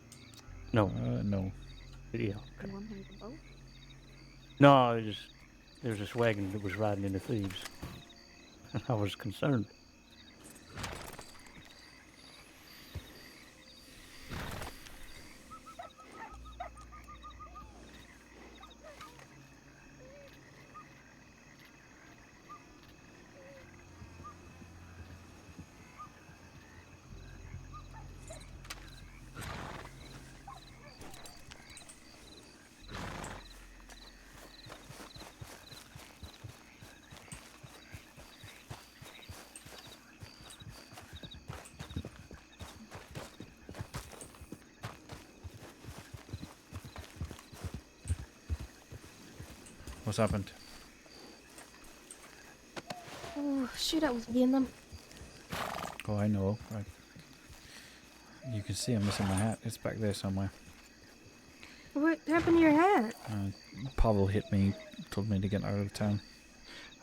No. No. Yeah. You want him to vote? No, there's this wagon that was riding into thieves. I was concerned. What's happened? Oh, shoot, I was being them. Oh, I know. You can see I'm missing my hat. It's back there somewhere. What happened to your hat? Pavel hit me, told me to get out of town.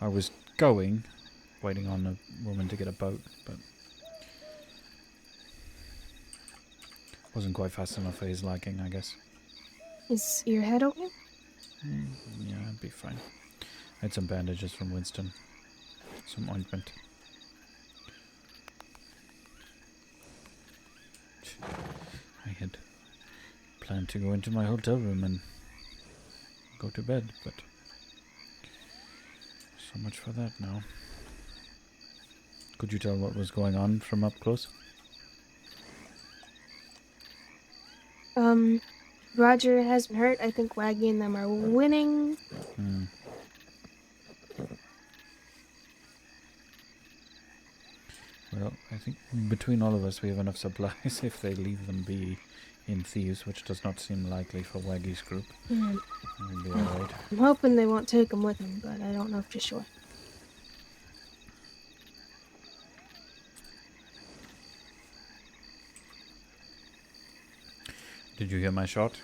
I was going, waiting on a woman to get a boat, but wasn't quite fast enough for his liking, I guess. Is your head okay? Yeah, I'd be fine. I had some bandages from Winston. Some ointment. I had planned to go into my hotel room and go to bed, but so much for that now. Could you tell what was going on from up close? Roger has been hurt. I think Waggy and them are winning. Hmm. Well, I think between all of us we have enough supplies if they leave them be in Thieves, which does not seem likely for Waggy's group. We'll be alright. I'm hoping they won't take them with them, but I don't know for sure. Did you hear my shot?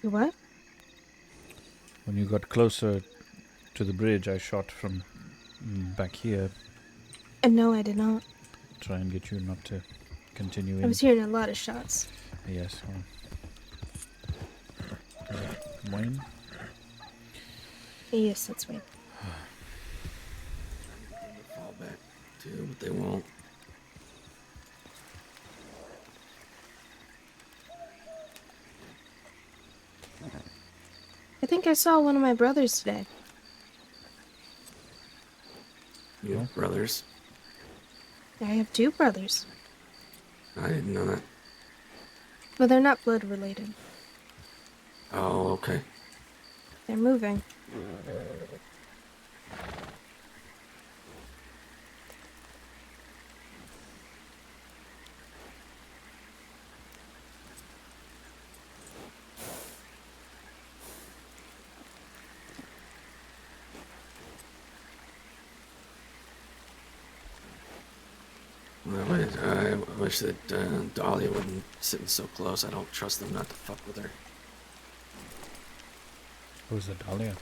You what? When you got closer to the bridge, I shot from back here. No, I did not. Try and get you not to continue in. I was hearing a lot of shots. Yes, well. Wayne? Yes, that's Wayne. Fall back too, but they won't. I think I saw one of my brothers today. You have brothers? I have 2 brothers. I didn't know that. But they're not blood related. Oh, okay. They're moving. I wish that Dahlia wouldn't sit so close. I don't trust them not to fuck with her. Who's the Dahlia?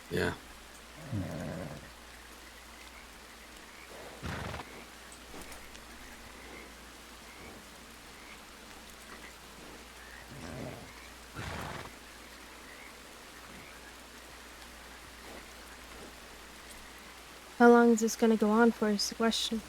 Yeah. How long is this going to go on for is the question.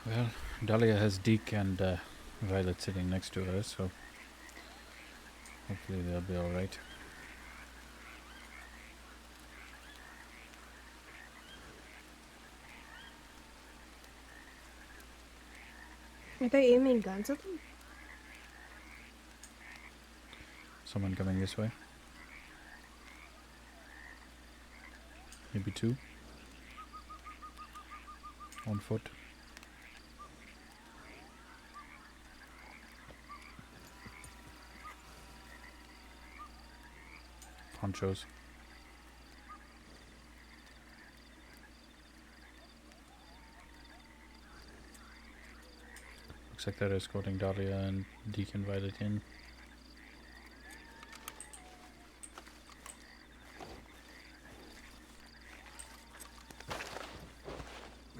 Well, Dahlia has Deke and Violet sitting next to her, so hopefully they'll be alright. Are they aiming guns at them? Someone coming this way. Maybe 2. On foot. Ponchos. Looks like they're escorting Dahlia and Deke and Violet in.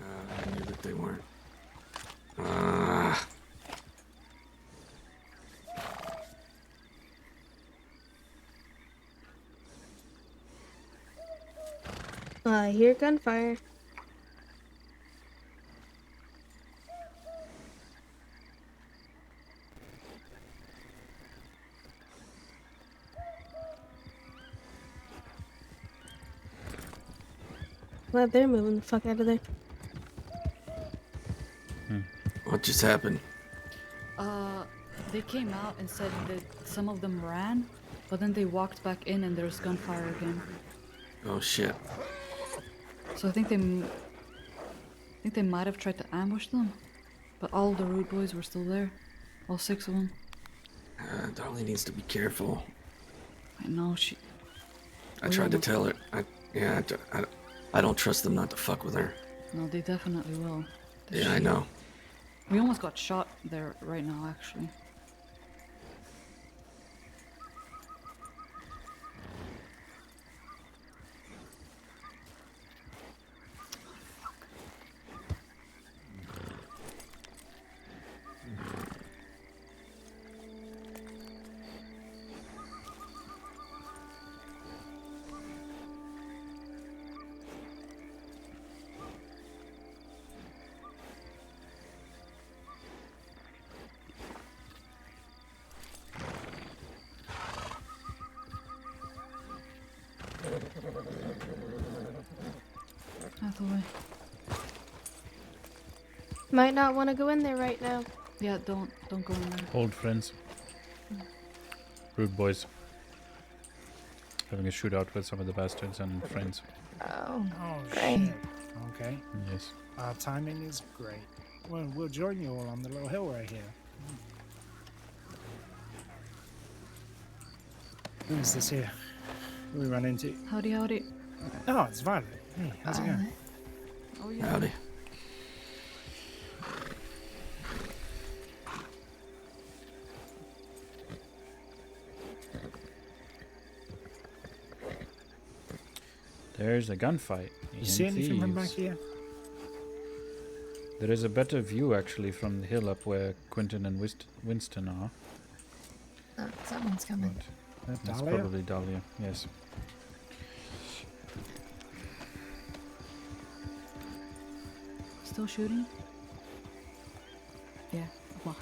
I knew that they weren't. I hear gunfire. Glad they're moving the fuck out of there. What just happened? They came out and said that some of them ran, but then they walked back in and there's gunfire again. Oh shit. So I think they might have tried to ambush them, but all the rude boys were still there. All 6 of them. Dolly needs to be careful. I know, she I tried to tell her. I don't trust them not to fuck with her. No, they definitely will. Yeah, I know. We almost got shot there right now, actually. Out the way. Might not want to go in there right now. Yeah, don't go in there. Old friends. Rude boys. Having a shootout with some of the bastards and friends. Oh, Great. Shit. Okay. Yes. Our timing is great. Well, we'll join you all on the little hill right here. Who's this here? Who we run into? Howdy, howdy. Oh, it's Violet. Hey, how's it going? Oh, yeah. Howdy. There's a gunfight. You see anything from back here? There is a better view actually from the hill up where Quentin and Winston are. Oh, someone's coming. That's Dahlia? probably Dahlia, yes. Still shooting? Yeah. What?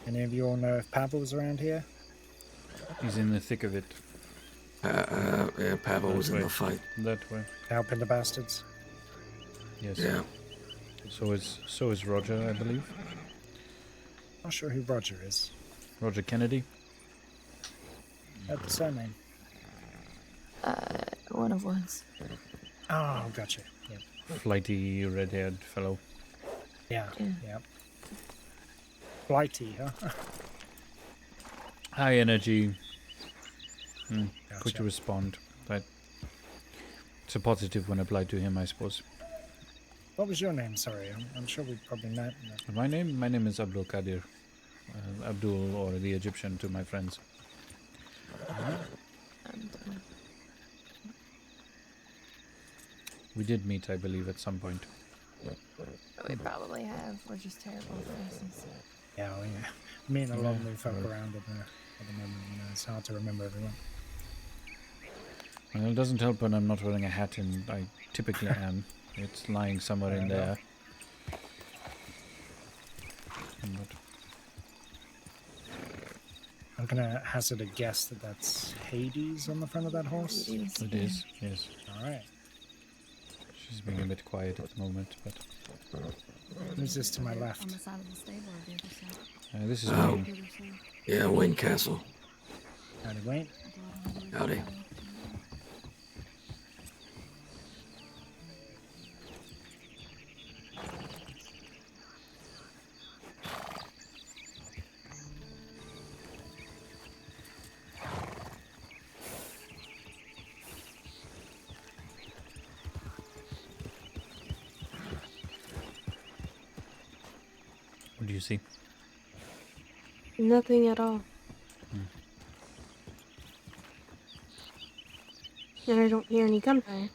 Any of you all know if Pavel's around here? He's in the thick of it. Yeah, Pavel was in the fight. That way. Helping the bastards? Yes. Yeah. So is Roger, I believe. Not sure who Roger is. Roger Kennedy. That's the surname. One of ones. Oh, gotcha. Yeah. Flighty, red-haired fellow. Yeah. Flighty, huh? High energy. Quick Gotcha. to respond. But it's a positive when applied to him, I suppose. What was your name? Sorry, I'm sure we probably met. My name is Abdul-Qadir. Abdul, or the Egyptian to my friends. We did meet, I believe, at some point. We probably have. We're just terrible faces. Yeah, well, yeah. Me and a lot of new folk around at the moment. You know, it's hard to remember everyone. Well, it doesn't help when I'm not wearing a hat, and I typically am. It's lying somewhere in there. But I'm gonna hazard a guess that that's Hades on the front of that horse. it is, yes. All right. She's being a bit quiet at the moment, but Who's this to my On left? the side of the stable or the other side? this is Oh. Wayne. The other side. Yeah, Wayne Castle. Howdy, Wayne. Howdy. What do you see? Nothing at all. And I don't hear any gunfire.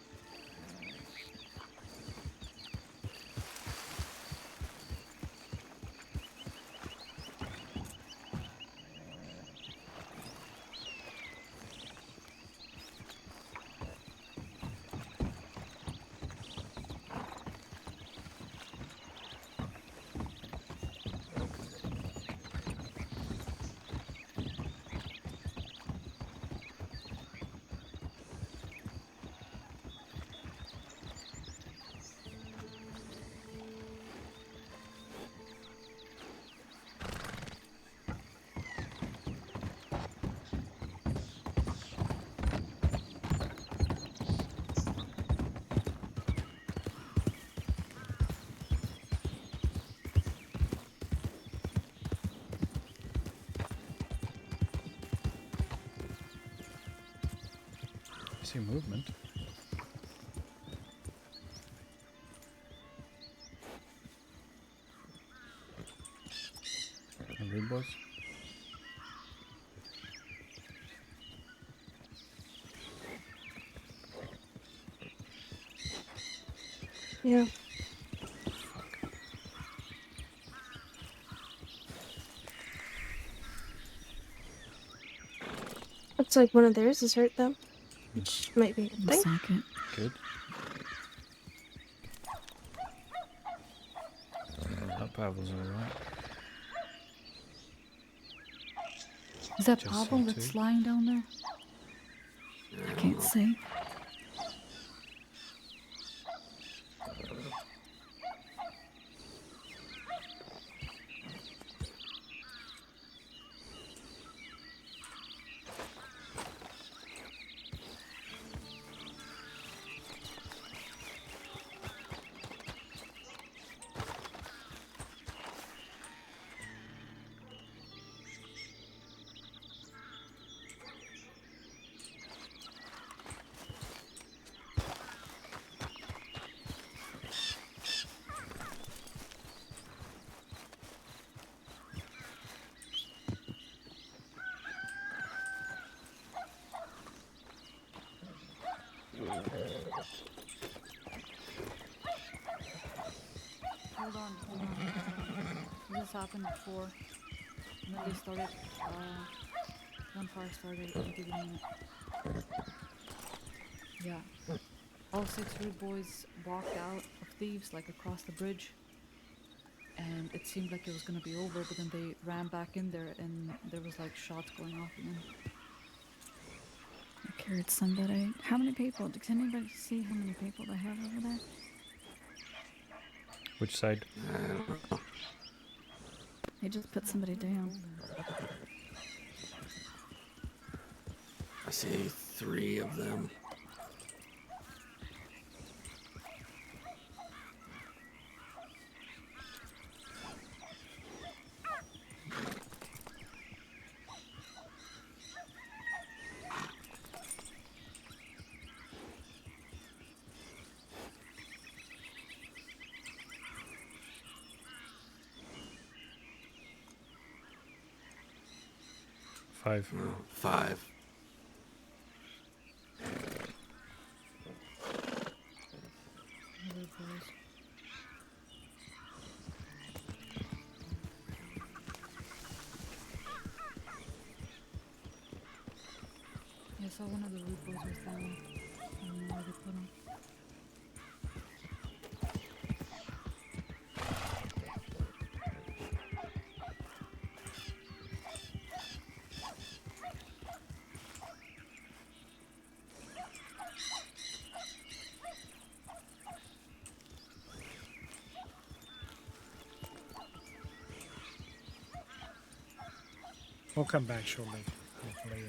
see movement. Rude boys. Yeah. Looks like one of theirs is hurt though, which might be a good thing. Second. Good. That Pavel's alright. Is that Just Pavel saw that's two. lying down there? I can't see. Hold on. This happened before. And then they started, gunfire started into the minute. Yeah. All 6 rude boys walked out of Thieves, like across the bridge. And it seemed like it was gonna be over, but then they ran back in there and there was like shots going off again. I carried somebody. How many people? Does anybody see how many people they have over there? Which side? They just put somebody down. I see 3 of them. Five. No, 5. Rude boys. Yeah, I saw one of the rude boys was down. I don't know where they put him. We'll come back shortly. Hopefully,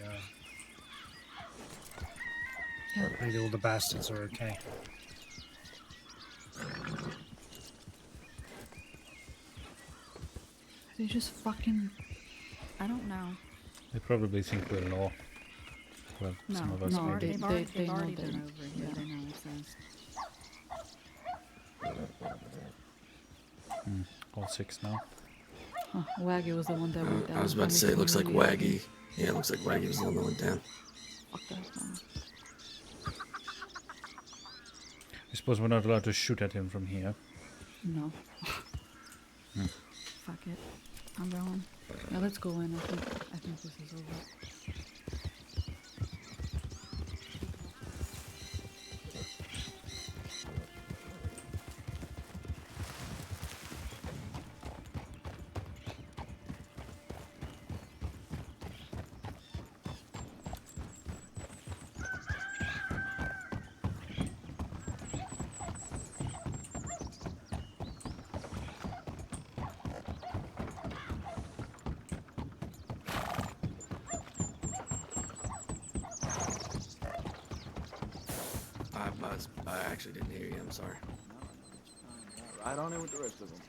hopefully all the bastards are okay. They just fucking... I don't know. They probably think we're law. Well, No, some of us no, maybe. they They've know already they're- been over here. yeah. They know what's this. All 6 now. Huh, Waggy was the one that went down. I was about to say, it looks like Waggy. Yeah, it looks like Waggy was the one that went down. Fuck that one. I suppose we're not allowed to shoot at him from here. No. Hmm. Fuck it. I'm going. Yeah, let's go in. I think this is over. I actually didn't hear you. I'm sorry. Right on in with the rest of them.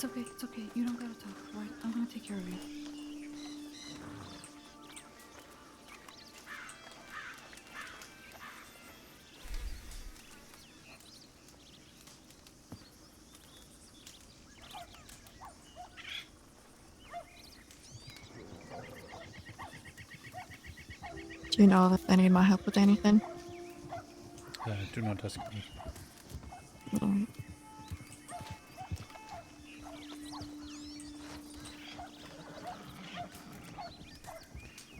It's okay, it's okay. You don't gotta talk, alright? I'm gonna take care of you. Do you know if they need my help with anything? Do not ask me. Mm.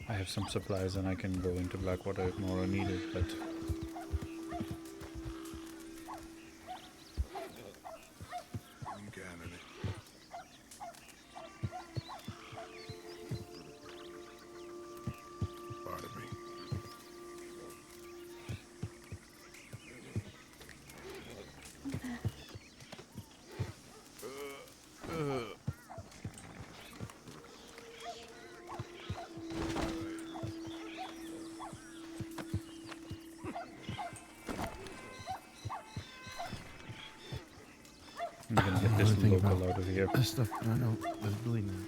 I have some supplies and I can go into Blackwater if more are needed, but You got it. Pardon me. I'm gonna get this Another thing local about out of here. this stuff, I know, there's bleeding.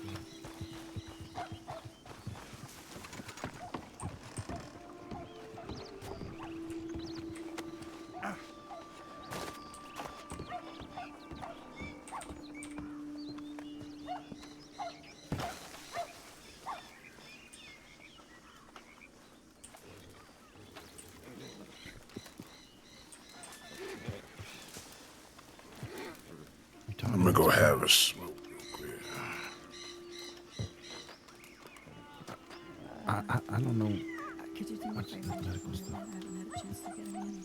I'm gonna go have a smoke real quick. I don't know Could you do me a much of favor? this medical stuff. I haven't had a chance to get him in.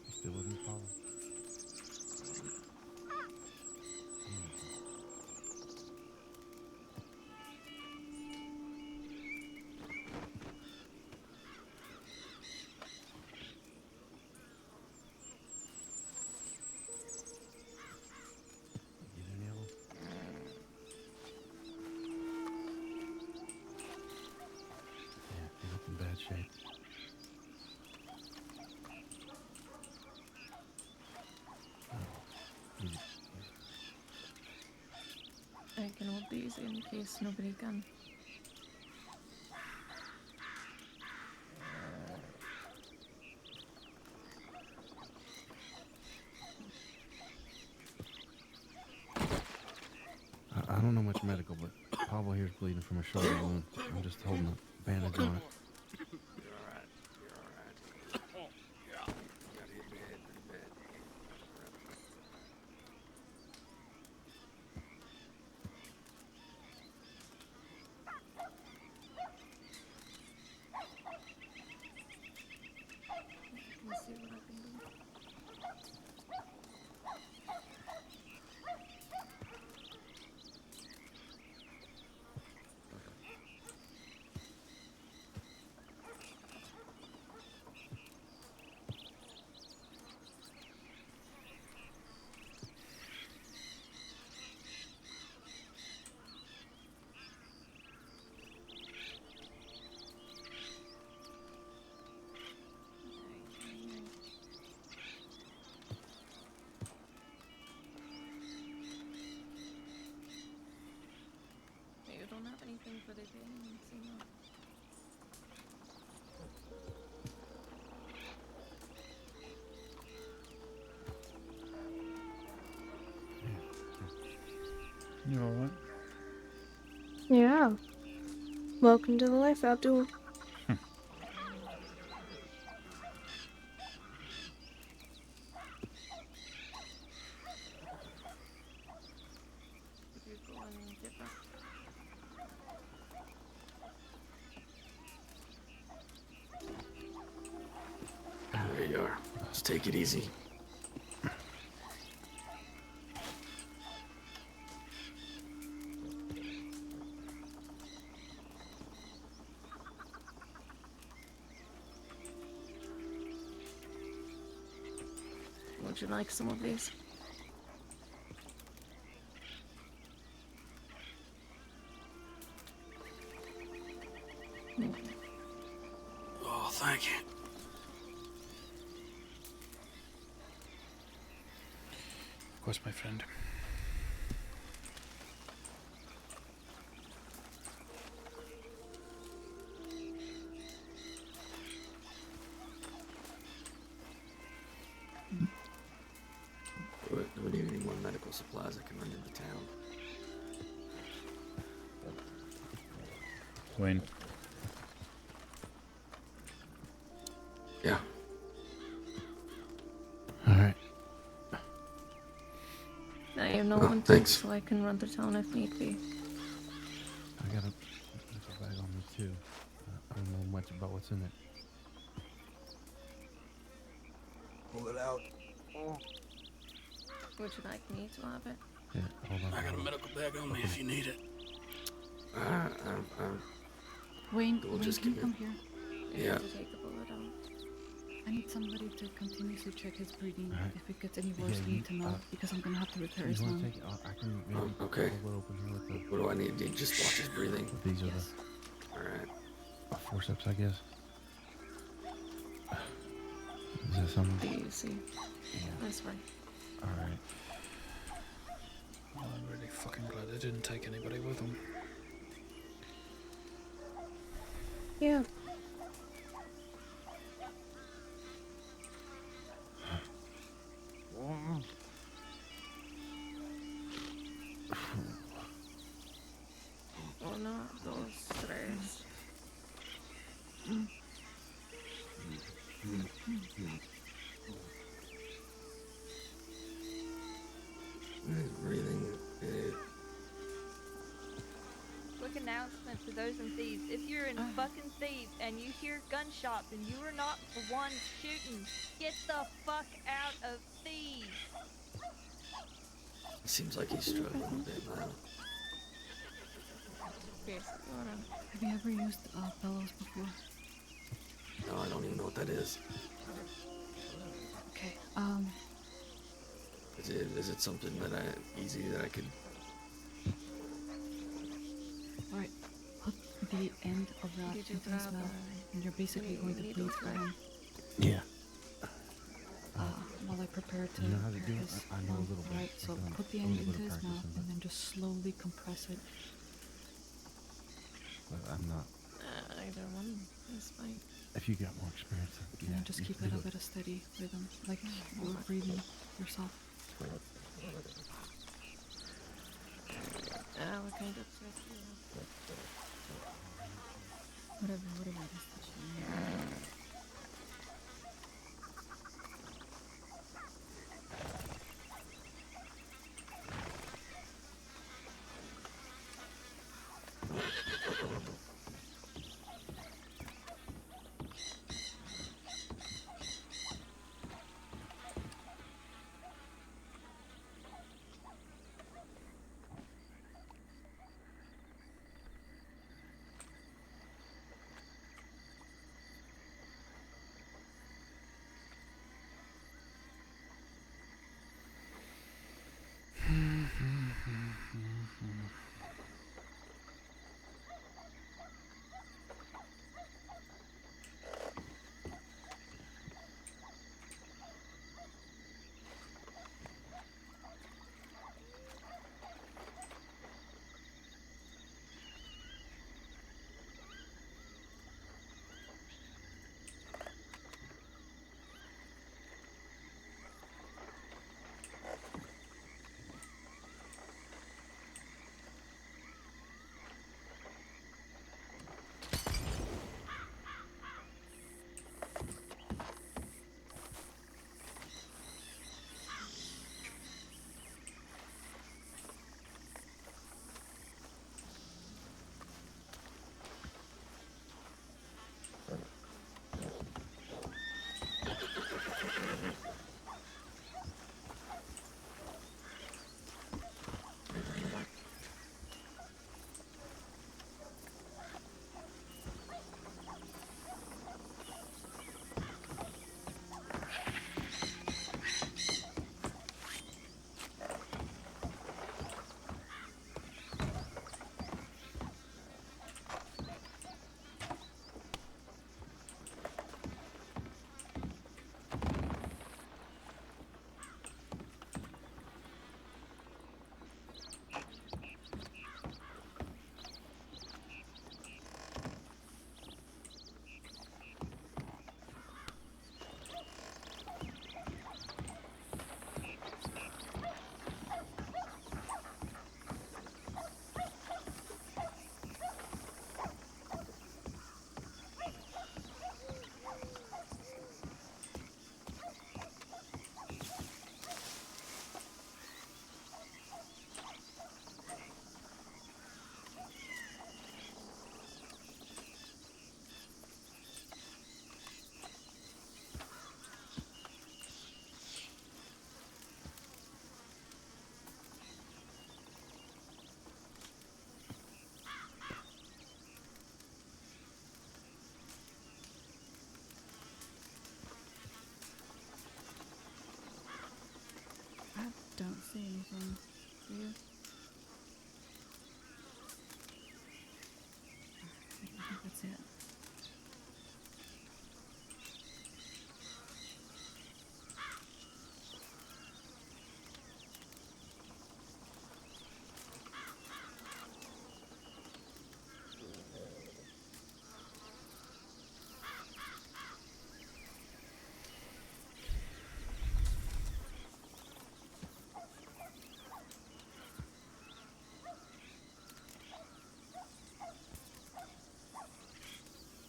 You still with me, Paula? Get any of them? Yeah, they look in bad shape. Easy. I can hold these in case nobody can. I don't know much medical, but Pablo here's bleeding from a shoulder wound. I'm just holding a bandage on it. You're alright. You're alright. Yeah. Got hit in the head pretty bad. Let's see what I can do. You don't have anything for the game, so no. You alright? Yeah. Welcome to the life, Abdul. Could you go and get back? There you are. Let's take it easy. Would you like some of these? Oh, thank you. Of course, my friend. Do we need any more medical supplies I can run into town? Wayne. Yeah. Alright. Now you know Oh, one thing, thanks. so I can run to town if need be. I got a bag on me too. I don't know much about what's in it. Pull it out. Would you like me to have it? Yeah, hold on. I got a medical bag on me if you need it. Wayne, We'll Wayne, just can you give come it- here? You Yeah. have to take the bullet out. I need somebody to continuously check his breathing. Alright. If it gets any worse, we need to know because I'm gonna have to repair his You want lung. to take it? I can maybe Okay. hold it open here with the. What do I need? Do you just watch his breathing? These are Yes. Alright. the forceps, I guess. Is that something? Easy. Yeah. That's fine. Alright. Well, I'm really fucking glad they didn't take anybody with them. Yeah. Uno, dos, tres. His breathing. Quick announcement for those in Thieves. If you're in fucking Thieves and you hear gunshots and you are not the one shooting, get the fuck out of Thieves. Seems like he's struggling a bit now. Yes, you wanna... Have you ever used bellows before? No, I don't even know what that is. Okay. Is it something that easy that I could? All right. Put the end of that Did you into his grab mouth, a and you're basically going to bleed for him. Yeah. While I prepare to You know how to repair do it? his I know a lung. little bit. Right. So I've done put the a end little into bit of his mouth, practicing, and then just slowly compress it. but I'm not. Either one is fine. If you got more experience, And then just keep it a bit of steady rhythm, like you were breathing yourself. What kind of threat do you have? Whatever it is that you need. don't see anything. Do you? I think that's it.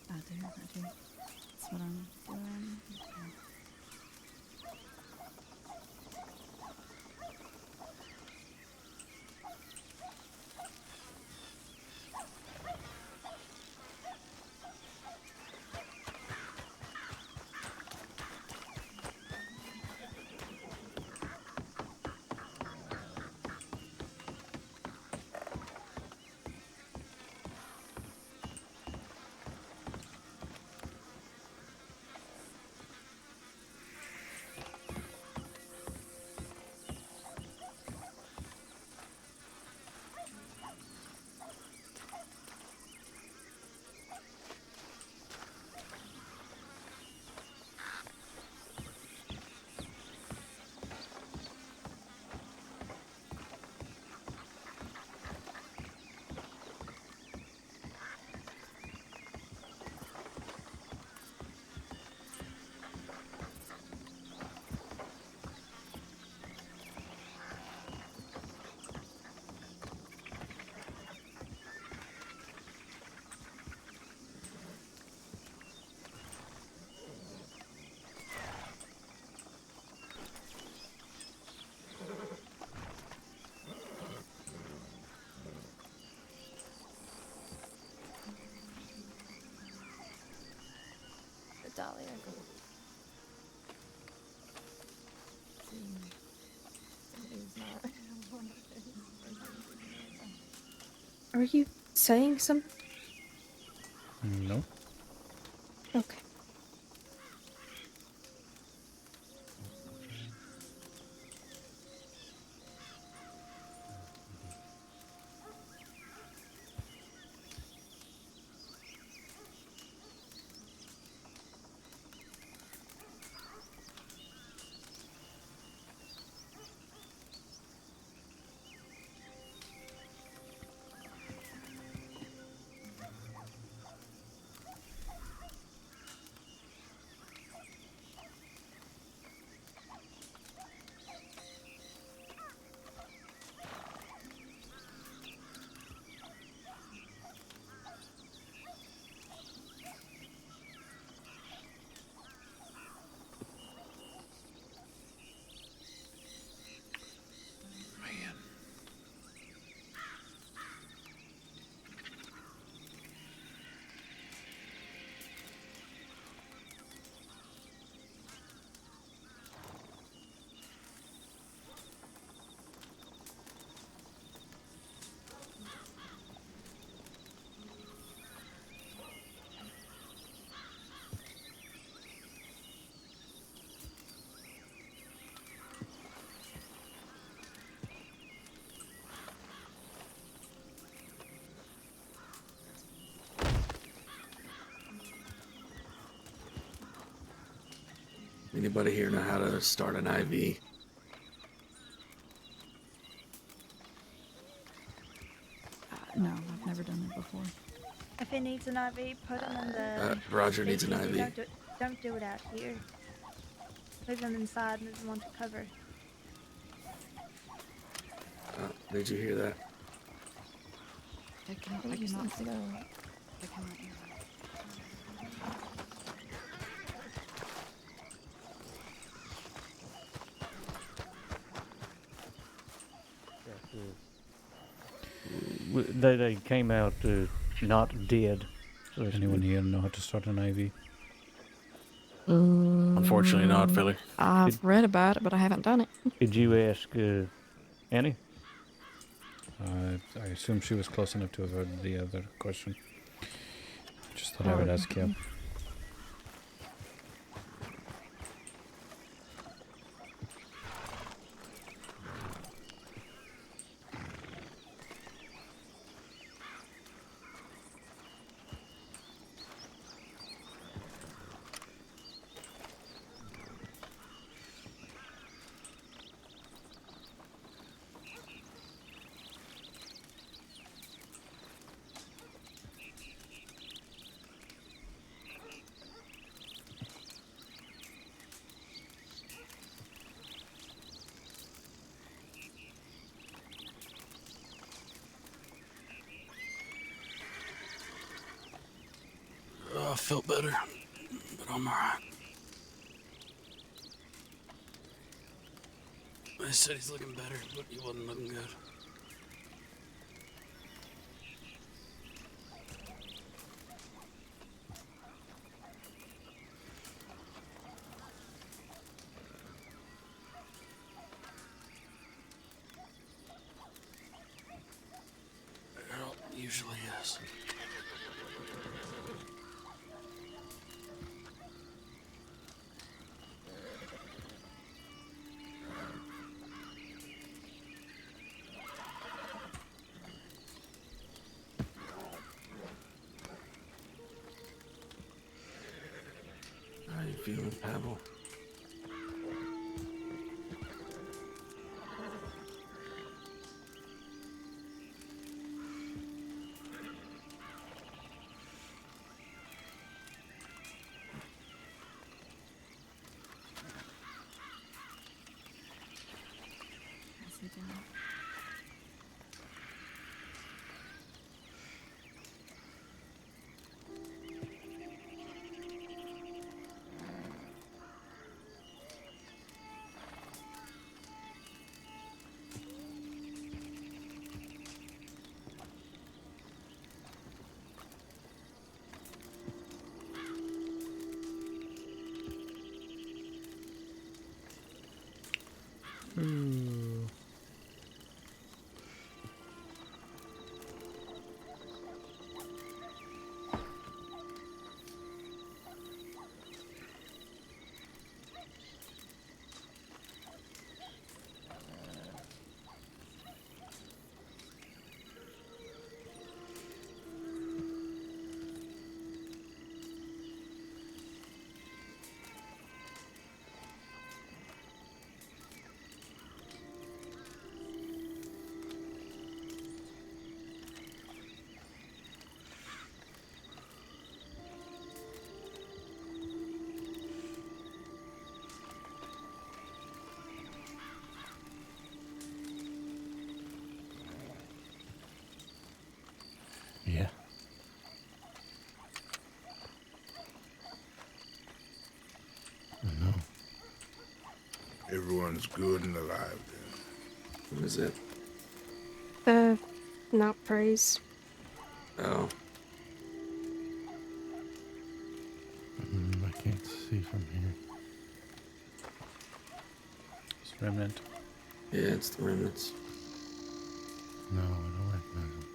I do. That's what I'm doing. Okay. Dahlia, go. Are you saying something? No. Okay. Anybody here know how to start an IV? No, I've never done it before. If it needs an IV, put him in the. Roger needs an speakeasy. IV. Don't do it out here. Move him inside. Move him onto cover. Did you hear that? I cannot. They came out not dead. So Anyone here know how to start an IV? Unfortunately not, Philly. I've read about it, but I haven't done it. Did you ask Annie? I assume she was close enough to avoid the other question. Just thought I would ask you. felt better, but I'm alright. They said he's looking better, but he wasn't looking good. Well, usually is. How you feeling, Pavel? Yeah. I know. Everyone's good and alive then. What is it? Not praise. Oh. I can't see from here. It's Remnant. Yeah, it's the remnants. No, I don't recognize them.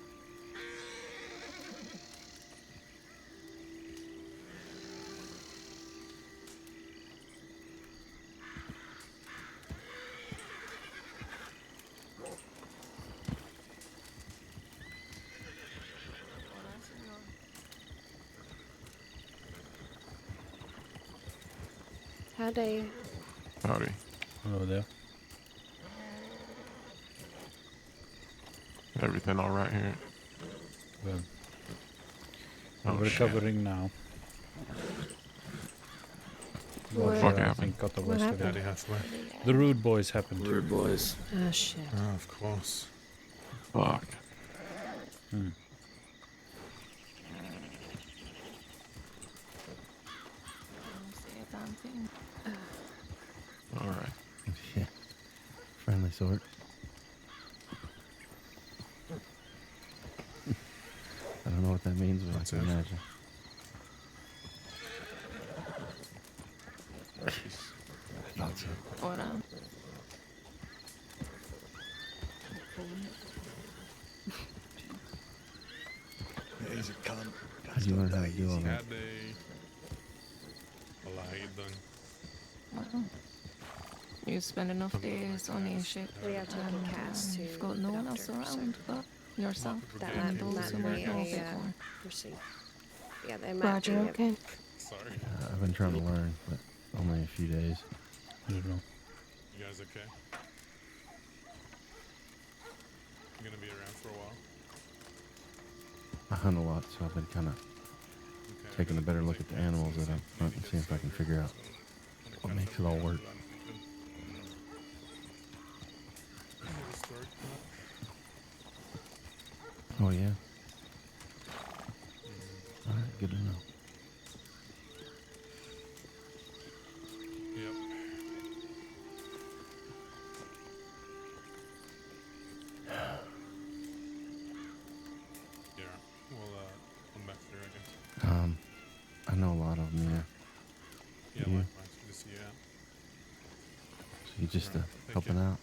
Howdy. Howdy. Hello there. Everything all right here? Good. Oh, We're shit. recovering now. What? Fuck I happened? think got the What worst of it. happened? Halfway. The Rude Boys happened. Rude boys. Oh shit. Oh, of course. Fuck. Hmm. Alright. Yeah. Friendly sort. I don't know what that means, but I can imagine. I thought so. What Yeah, he's a cunt. How do you learn how to do all that? You spend enough days on your ship We have to and cast to you've got the no one else doctor, so around but yourself that and might those who might know a bit more. proceed. Yeah, they might Glad be you're a- okay. Sorry. I've been trying to learn, but only a few days. I don't know. You guys okay? You gonna be around for a while? I hunt a lot, so I've been kind of taking a better look at the animals that I hunt and see if I can figure out what makes it all work. Oh yeah. All right, good to know. You just helping out.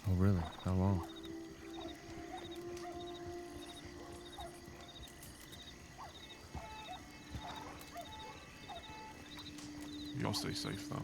Oh, really? How long? Y'all stay safe, though.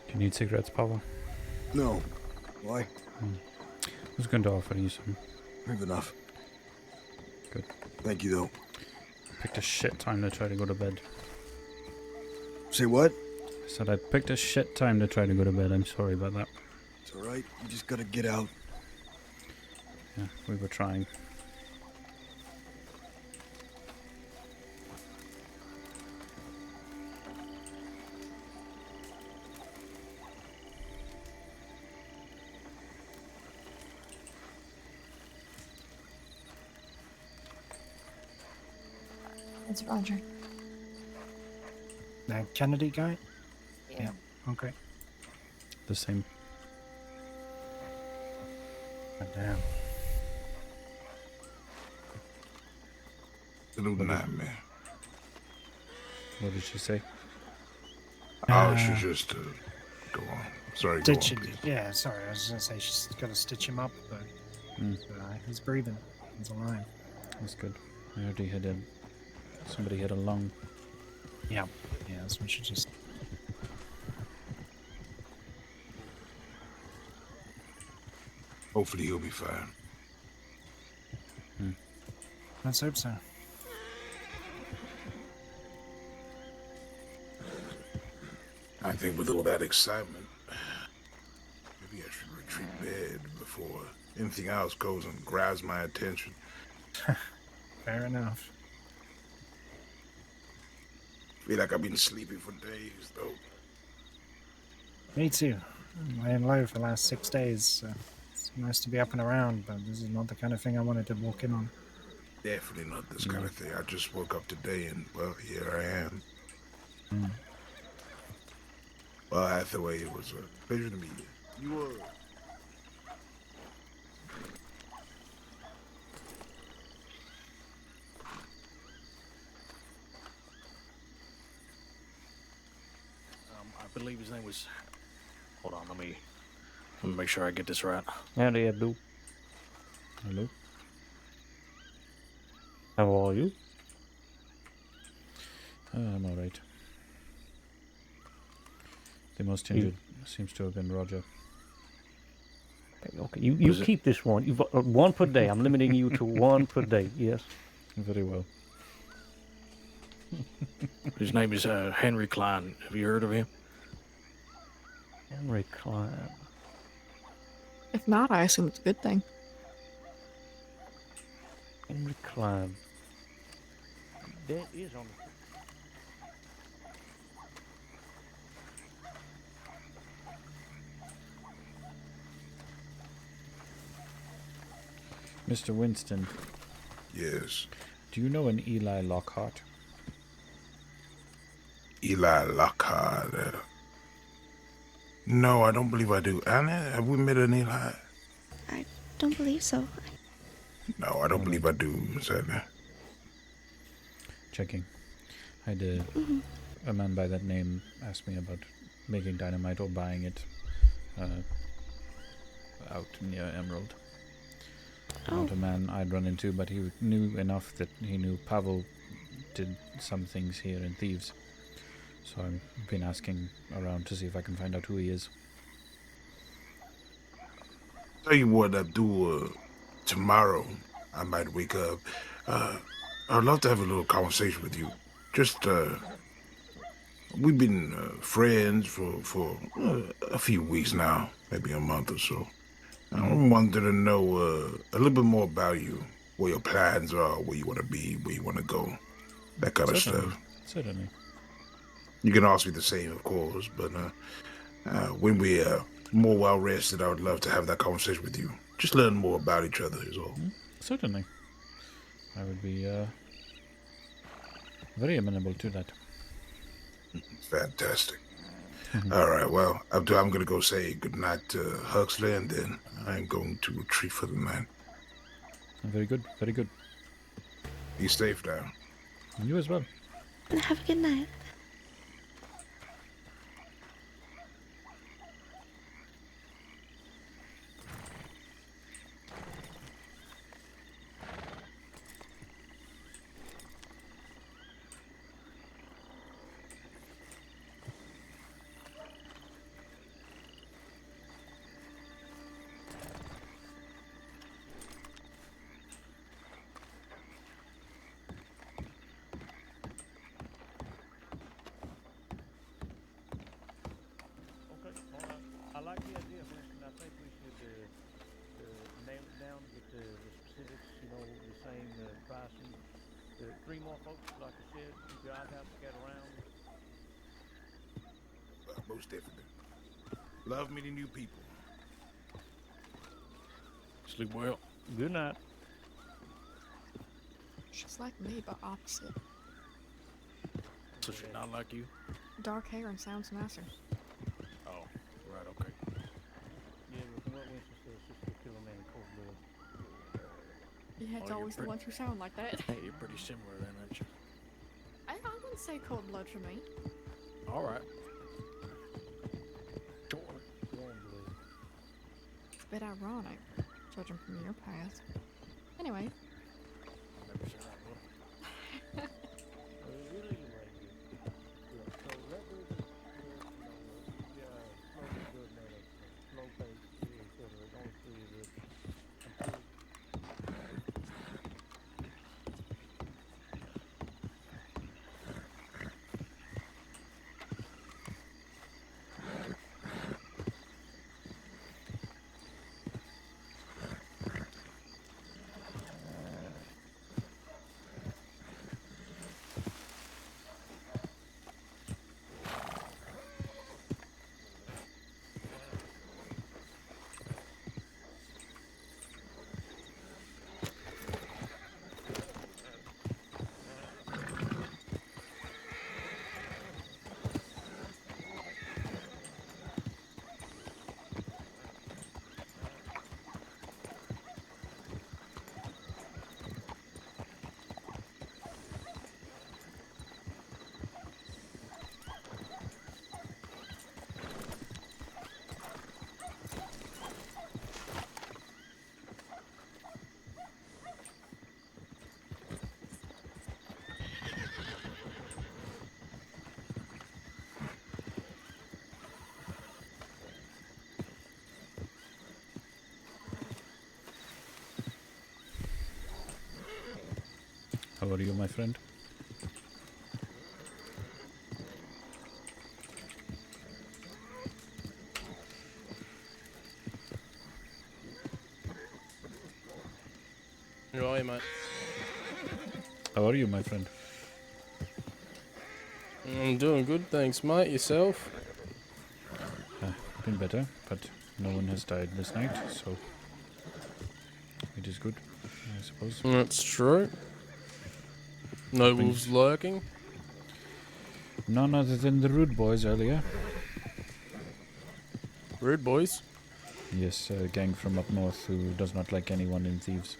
Do you need cigarettes, Pavel? No. Why? I was going to offer you some. I have enough. Good. Thank you, though. Picked a shit time to try to go to bed. Say what? I said I picked a shit time to try to go to bed. I'm sorry about that. It's alright. You just gotta get out. Yeah, we were trying. It's Roger. The Kennedy guy? Yeah. Okay. The same. God damn. Little nightmare. What did she say? Oh, she just go on. Sorry, go Stitch on, it. please. Yeah, sorry. I was gonna say she's got to stitch him up, but he's breathing. He's alive. That's good. I heard he had somebody had a lung. Yeah. Yeah, so we should just. Hopefully he'll be fine. Let's hope so. I think with all that excitement, maybe I should retreat bed before anything else goes and grabs my attention. Fair enough. Feel like I've been sleeping for days, though. Me too. I'm laying low for the last 6 days, so it's nice to be up and around, but this is not the kind of thing I wanted to walk in on. Definitely not this kind of thing. I just woke up today and, well, here I am. Well, Hathaway, it was a pleasure to meet you. You were. I believe his name was. Hold on, let me make sure I get this right. Howdy, Abdul. Hello. How are you? I'm alright. The most injured seems to have been Roger. Okay, you keep this one. You've one per day. I'm limiting you to one per day. Yes. Very well. His name is Henry Klein. Have you heard of him? Henry Klein. If not, I assume it's a good thing. Henry Klein. That is on Mr. Winston. Yes. Do you know an Eli Lockhart? Eli Lockhart. No, I don't believe I do. Anna, have we met an Eli? I don't believe so. No, I don't believe I do, Miss Edna. Checking. I had a man by that name ask me about making dynamite or buying it out near Emerald. Not a man I'd run into, but he knew enough that he knew Pavel did some things here in Thieves. So I've been asking around to see if I can find out who he is. Tell you what, Abdul, tomorrow I might wake up. I'd love to have a little conversation with you. Just, we've been friends for a few weeks now, maybe a month or so. I wanted to know a little bit more about you, what your plans are, where you want to be, where you want to go, that kind of stuff. Certainly. You can ask me the same, of course, but when we're more well rested, I would love to have that conversation with you. Just learn more about each other is all. Certainly. I would be very amenable to that. Fantastic. All right, well, Abdul, I'm going to go say goodnight to Huxley, and then I'm going to retreat for the night. Very good, very good. Be safe now. And you as well. Have a good night. I like the idea, Winston. I think we should nail it down, get the specifics, the same pricing. 3 more folks, like I said, keep your eyes out, scout around. Most definitely. Love meeting new people. Sleep well. Good night. She's like me, but opposite. So she's not like you? Dark hair and sounds nicer. Oh, right, okay. Yeah, but from what Winston says, she's still kill a man in cold blood. Yeah, it's always the ones who sound like that. Hey, you're pretty similar then, aren't you? I wouldn't say cold blood for me. All right. Sure. It's a bit ironic, judging from your past. Anyway. Never said I would. How are you, my friend? How are you, mate? How are you, my friend? I'm doing good, thanks, mate. Yourself? Been better, but no one has died this night, so it is good, I suppose. That's true. No wolves lurking? None other than the Rude Boys earlier. Rude Boys? Yes, a gang from up north who does not like anyone in thieves.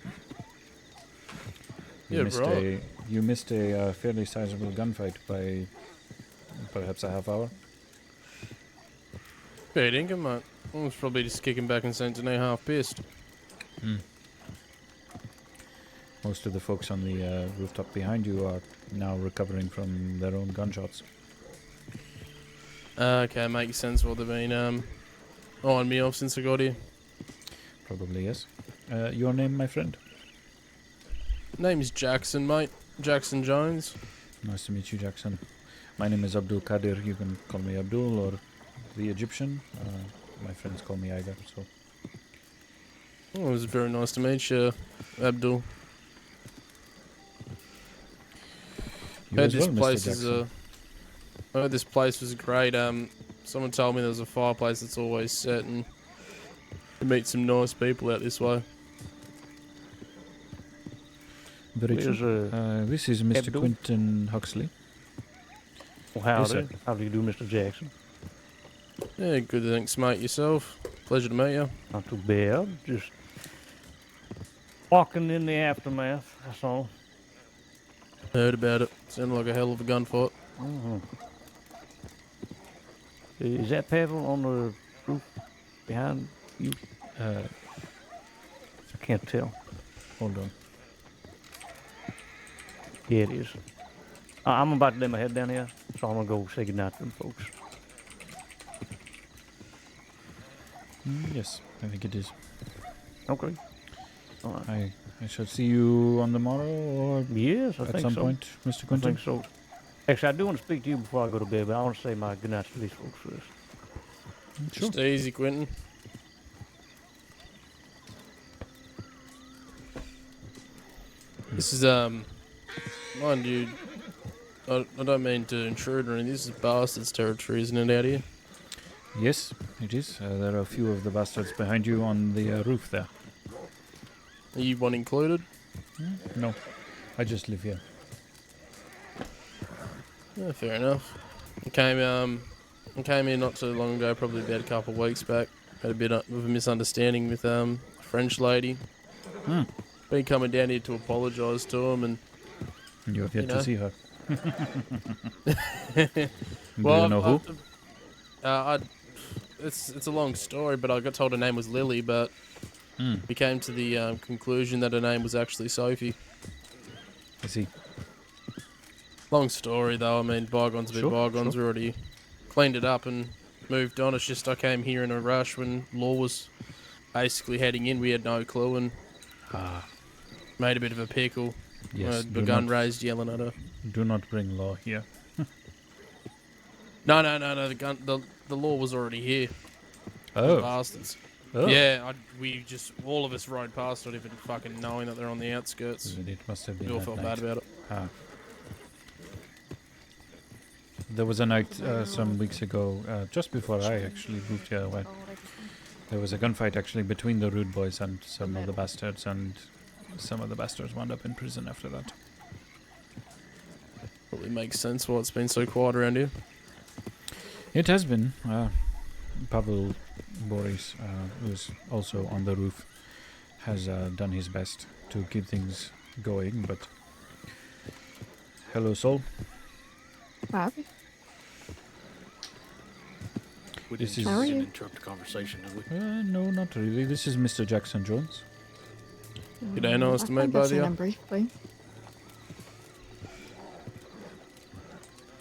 You missed a fairly sizable gunfight by perhaps a half hour. Fair dinkum, mate. I was probably just kicking back and saying to me half pissed. Most of the folks on the rooftop behind you are now recovering from their own gunshots. Okay, makes sense. Well, they've been eyeing me off since I got here. Probably yes. Your name, my friend? Name's Jackson, mate. Jackson Jones. Nice to meet you, Jackson. My name is Abdul-Qadir. You can call me Abdul or the Egyptian. My friends call me either, so... Oh, it was very nice to meet you, Abdul. You Heard as this well, Mr. place is Jackson. I heard this place was great. Someone told me there was a fireplace that's always set, and you meet some nice people out this way. Very There's true. This is Mr. Abdul. Quentin Huxley. Well, howdy. Yes, sir. How do you do, Mr. Jackson? Yeah, good, thanks, mate. Yourself? Pleasure to meet you. Not too bad. Just walking in the aftermath, that's all. Heard about it. Sounded like a hell of a gunfight. Mm-hmm. Is that Pavel on the roof behind you? I can't tell. Hold on. Yeah, it is. I'm about to lay my head down here, so I'm gonna go say goodnight to them folks. Yes, I think it is. Okay. All right. I shall see you on the morrow or Yes, I at think some so. point, Mr. I Quentin. think so. Actually, I do want to speak to you before I go to bed, but I want to say my goodnight to these folks first. Sure. Just easy, Quentin. This is mind you, I don't mean to intrude or anything. This is bastards' territory, isn't it, out here? Yes, it is. There are a few of the bastards behind you on the roof there. Are you one included? No, I just live here. Yeah, fair enough. I came here not too long ago, probably about a couple of weeks back. Had a bit of a misunderstanding with a French lady. Been coming down here to apologise to him, and You have yet know. to see her. Well, Do you know who? It's a long story, but I got told her name was Lily, but we came to the conclusion that her name was actually Sophie. I see. Long story though. I mean, bygones be Sure, bygones. sure. We already cleaned it up and moved on. It's just I came here in a rush when Law was basically heading in. We had no clue and made a bit of a pickle. Yes, The do gun not- raised, yelling at her. Do not bring law here. No. The Law was already here. Oh. The bastards. Oh. Yeah, we just all of us rode past, not even fucking knowing that they're on the outskirts. It must have been We all that felt night. bad about it. There was a night some weeks ago, just before I actually moved here, where there was a gunfight actually between the rude boys and some of the bastards, and some of the bastards wound up in prison after that. Probably makes sense why it's been so quiet around here. It has been. Pavel Boris, who's also on the roof, has done his best to keep things going, but... Hello, Sol. Bobby. We This didn't is- How are you? interrupt the conversation, did we? No, not really. This is Mr. Jackson Jones. G'day, nice to meet I think I've both of seen you. him briefly.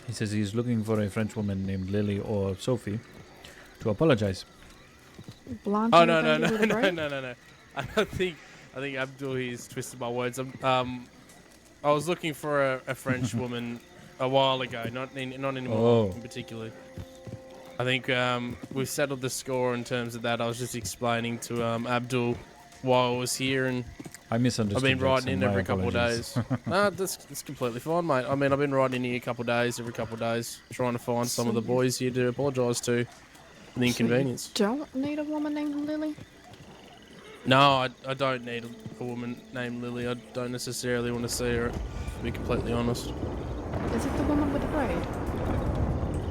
He says he's looking for a French woman named Lily or Sophie to apologize. Blonde. Oh hair, no! baby with a braid? I think Abdul he's twisted my words. I was looking for a French woman a while ago, not anymore Oh. in particular. I think we've settled the score in terms of that. I was just explaining to Abdul while I was here, and I misunderstood. I've been riding Jackson. in My every couple of apologies. days. Nah, that's completely fine, mate. I mean, I've been riding in here every couple of days, trying to find some of the boys here to apologise to for the inconvenience. So you don't need a woman named Lily? No, I don't need a woman named Lily. I don't necessarily want to see her, to be completely honest. Is it the woman with the braid?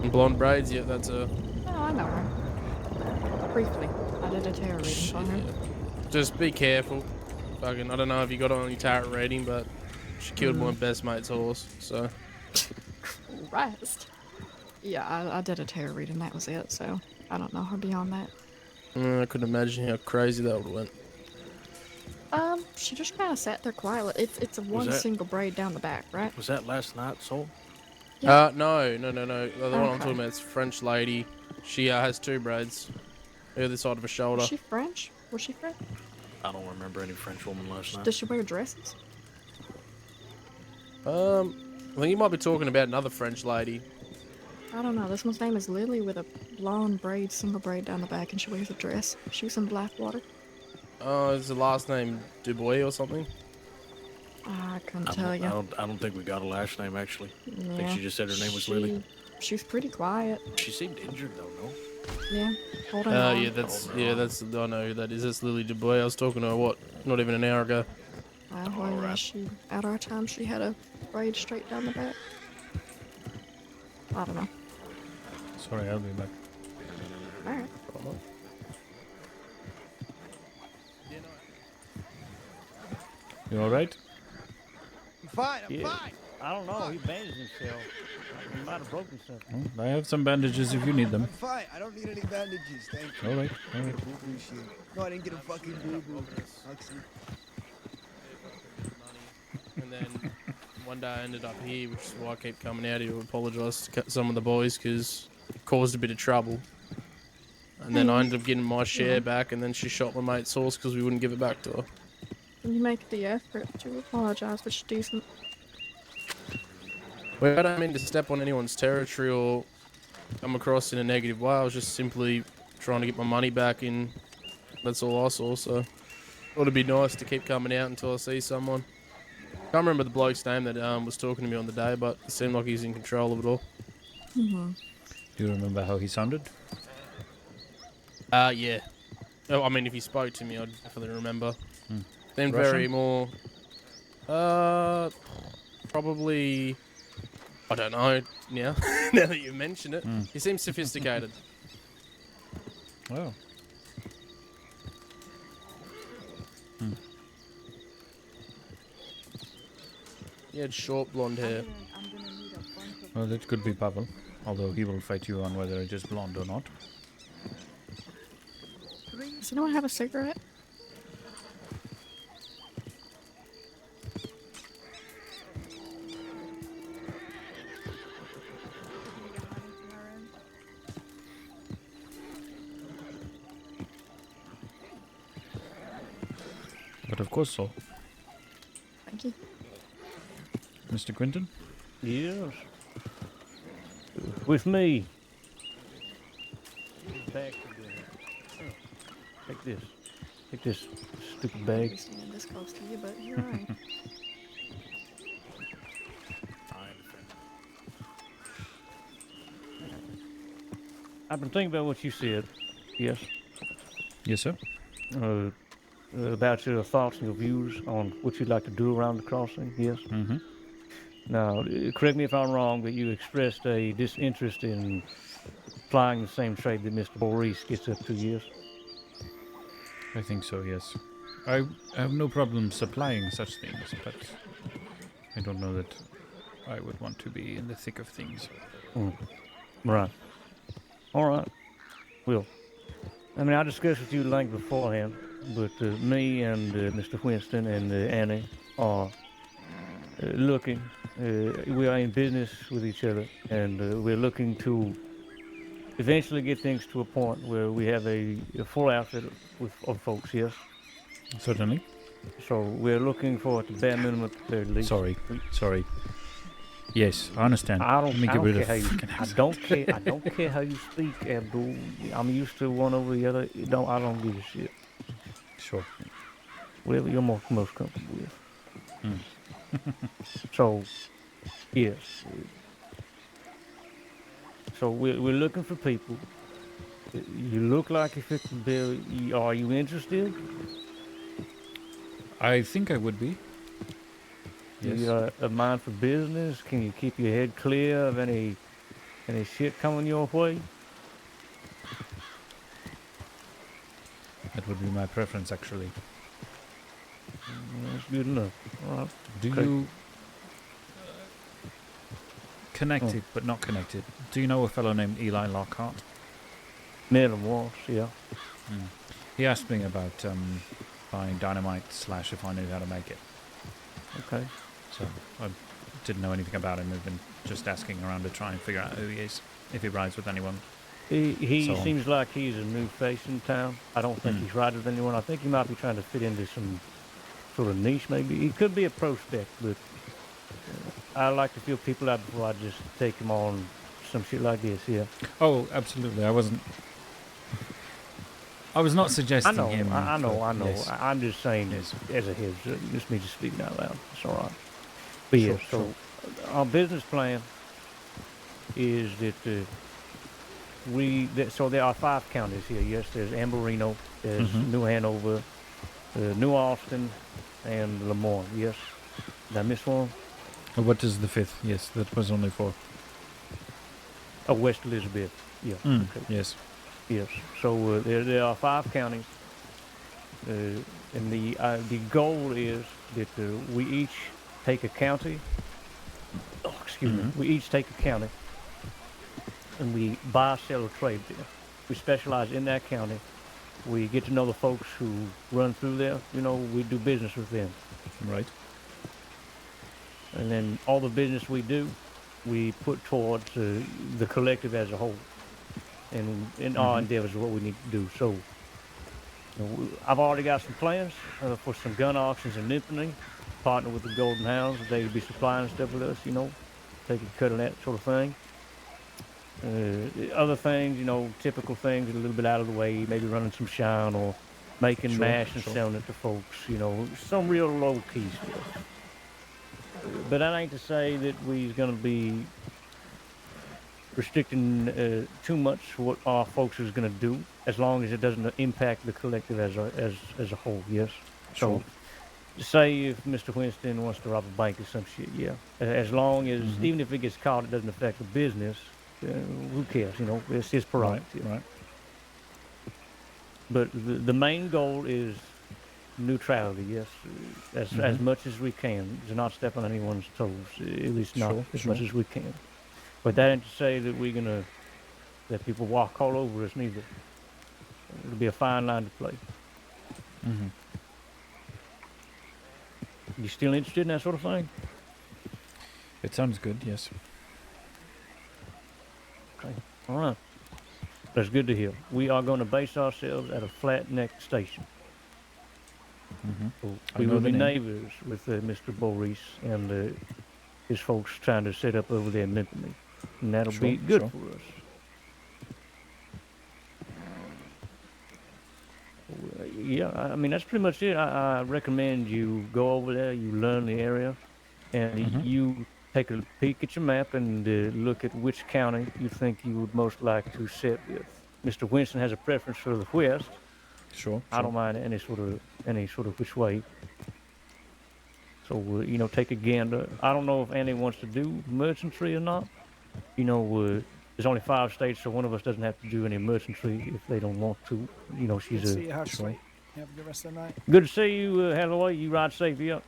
And blonde braids, yeah, that's her. Oh, I know her. Briefly. I did a tarot reading for her. Just be careful. Fucking, I don't know if you got on your tarot reading, but she killed my best mate's horse, so. Christ. Yeah, I did a tarot reading, that was it, so I don't know her beyond that. I couldn't imagine how crazy that would went. She just kind of sat there quietly. It's a one that- single braid down the back, right? Was that last night, Soul? Yeah. No. The one I'm Okay. talking about is French lady. She has 2 braids. Either side of her Was shoulder. she French? Was she French? I don't remember any French woman last night. Does she wear dresses? I think you might be talking about another French lady. I don't know. This one's name is Lily with a blonde braid, single braid down the back, and she wears a dress. She was in Blackwater. Is the last name Dubois or something? I couldn't tell you. I don't think we got a last name actually. I think Yeah. she just said her name was Lily. She was pretty quiet. She seemed injured though, no? Yeah. Holding on. That's I know who that is. That's Lily Dubois. I was talking to her, what, not even an hour ago. Well, yeah, she, at our time, she had a braid straight down the back. I don't know. Sorry, I'll be back. Alright. You alright? I'm fine. I'm Yeah. fine. I don't know. He bandaged himself. He might have broken something. I have some bandages if you need them. I'm fine. I don't need any bandages. Thank you. Alright, alright. Appreciate it. No, I didn't get a fucking boo-boo. Actually. And then one day I ended up here, which is why I keep coming out here to apologise to some of the boys because it caused a bit of trouble. And then I ended up getting my share back, and then she shot my mate's horse because we wouldn't give it back to her. You make the effort to apologize, which is decent. Well, I don't mean to step on anyone's territory or come across in a negative way. I was just simply trying to get my money back in. That's all I saw, so thought it'd be nice to keep coming out until I see someone. Can't remember the bloke's name that was talking to me on the day, but it seemed like he's in control of it all. Mm-hmm. Do you remember how he sounded? Yeah. Oh, I mean, if he spoke to me, I'd definitely remember. Then Russian? very more... probably... I don't know now, now that you mention it. He seems sophisticated. Oh. He had short blonde hair. Well, that could be Pavel, although he will fight you on whether it is blonde or not. Does anyone have a cigarette? But of course so. Thank you. Mr. Quinton? Yes. With me. Back again. Take this. Take this stupid bag. Standing this close to you, but you're right. I've been thinking about what you said. Yes. Yes, sir. About your thoughts and your views on what you'd like to do around the crossing. Yes. Mm-hmm. Now, correct me if I'm wrong, but you expressed a disinterest in flying the same trade that Mr. Maurice gets up to. Yes. I think so, yes. I have no problem supplying such things, but I don't know that I would want to be in the thick of things. Right. All right. Well, I mean, I discussed with you at length beforehand, but me and Mr. Winston and Annie are looking. We are in business with each other, and we're looking to eventually get things to a point where we have a full outfit of folks, yes? Certainly. So we're looking for, at the bare minimum, at the very least. Sorry. Yes, I understand. I Let me don't get rid care of how you, fucking I don't care. I don't care how you speak, Abdul. I'm used to one over the other. I don't give a shit. Sure. Whatever you're most comfortable with. So, yes. So we're looking for people. You look like you fit the bill. Are you interested? I think I would be. Yes. You got a mind for business? Can you keep your head clear of any shit coming your way? That would be my preference, actually. That's good enough. All right. Do Okay. you... connected, but not connected. Do you know a fellow named Eli Lockhart? Met him once, yeah. He asked me about buying dynamite / if I knew how to make it. Okay. So I'd didn't know anything about him. We've been just asking around to try and figure out who he is, if he rides with anyone. He So on. seems like he's a new face in town. I don't think he's riding with anyone. I think he might be trying to fit into some sort of niche, maybe. He could be a prospect, but I like to feel people out before I just take him on some shit like this, yeah. Oh, absolutely. I was not suggesting him. I know. Yes. I'm just saying this as a heads up. Just me just speaking out loud. It's all right. But yeah, so our business plan is that so there are 5 counties here. Yes, there's Amberino, there's New Hanover, New Austin, and Lemoyne. Yes. Did I miss one? What is the 5th? Yes, that was only 4. Oh, West Elizabeth. Yeah. Okay. Yes. Yes. So there are 5 counties, and the goal is that we each take a county. Oh, excuse me. We each take a county, and we buy, sell, or trade there. We specialize in that county. We get to know the folks who run through there. You know, we do business with them. Right. And then all the business we do, we put towards the collective as a whole. And in our endeavors, what we need to do. So, I've already got some plans for some gun auctions in Nippany. Partner with the Golden Hounds. They would be supplying stuff with us, taking a cut of that sort of thing. Other things, typical things, a little bit out of the way, maybe running some shine or making mash and selling it to folks, some real low-key stuff. But that ain't to say that we're going to be restricting too much what our folks is going to do, as long as it doesn't impact the collective as a whole, yes? So, say if Mr. Winston wants to rob a bank or some shit, yeah. As long as, even if it gets caught, it doesn't affect the business, who cares, it's his prerogative. Right. But the main goal is neutrality, yes, as much as we can, to not step on anyone's toes, at least not as much as we can. But that ain't to say that we're gonna let people walk all over us neither. It'll be a fine line to play. You still interested in that sort of thing? It sounds good, yes. Okay, all right. That's good to hear. We are going to base ourselves at a flat neck station. So we will be neighbors with Mr. Boris and his folks trying to set up over there in Nippany. And that'll be good for us. Yeah, I mean, that's pretty much it. I recommend you go over there, you learn the area, and you take a peek at your map and look at which county you think you would most like to set with. Mr. Winston has a preference for the west. I don't mind any sort of which way. So, take a gander. I don't know if Annie wants to do merchantry or not. There's only 5 states, so one of us doesn't have to do any merchantry if they don't want to. She's Good to see you, Huxley. Have a good rest of the night. Good to see you, Hathaway. You ride safe, yeah.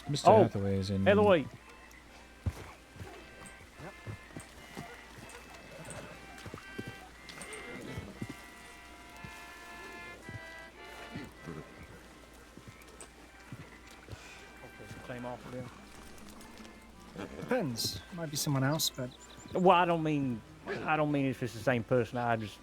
Mr. Hathaway is in. Hathaway. Same offer there. Depends. Might be someone else, but. Well, I don't mean if it's the same person. I just,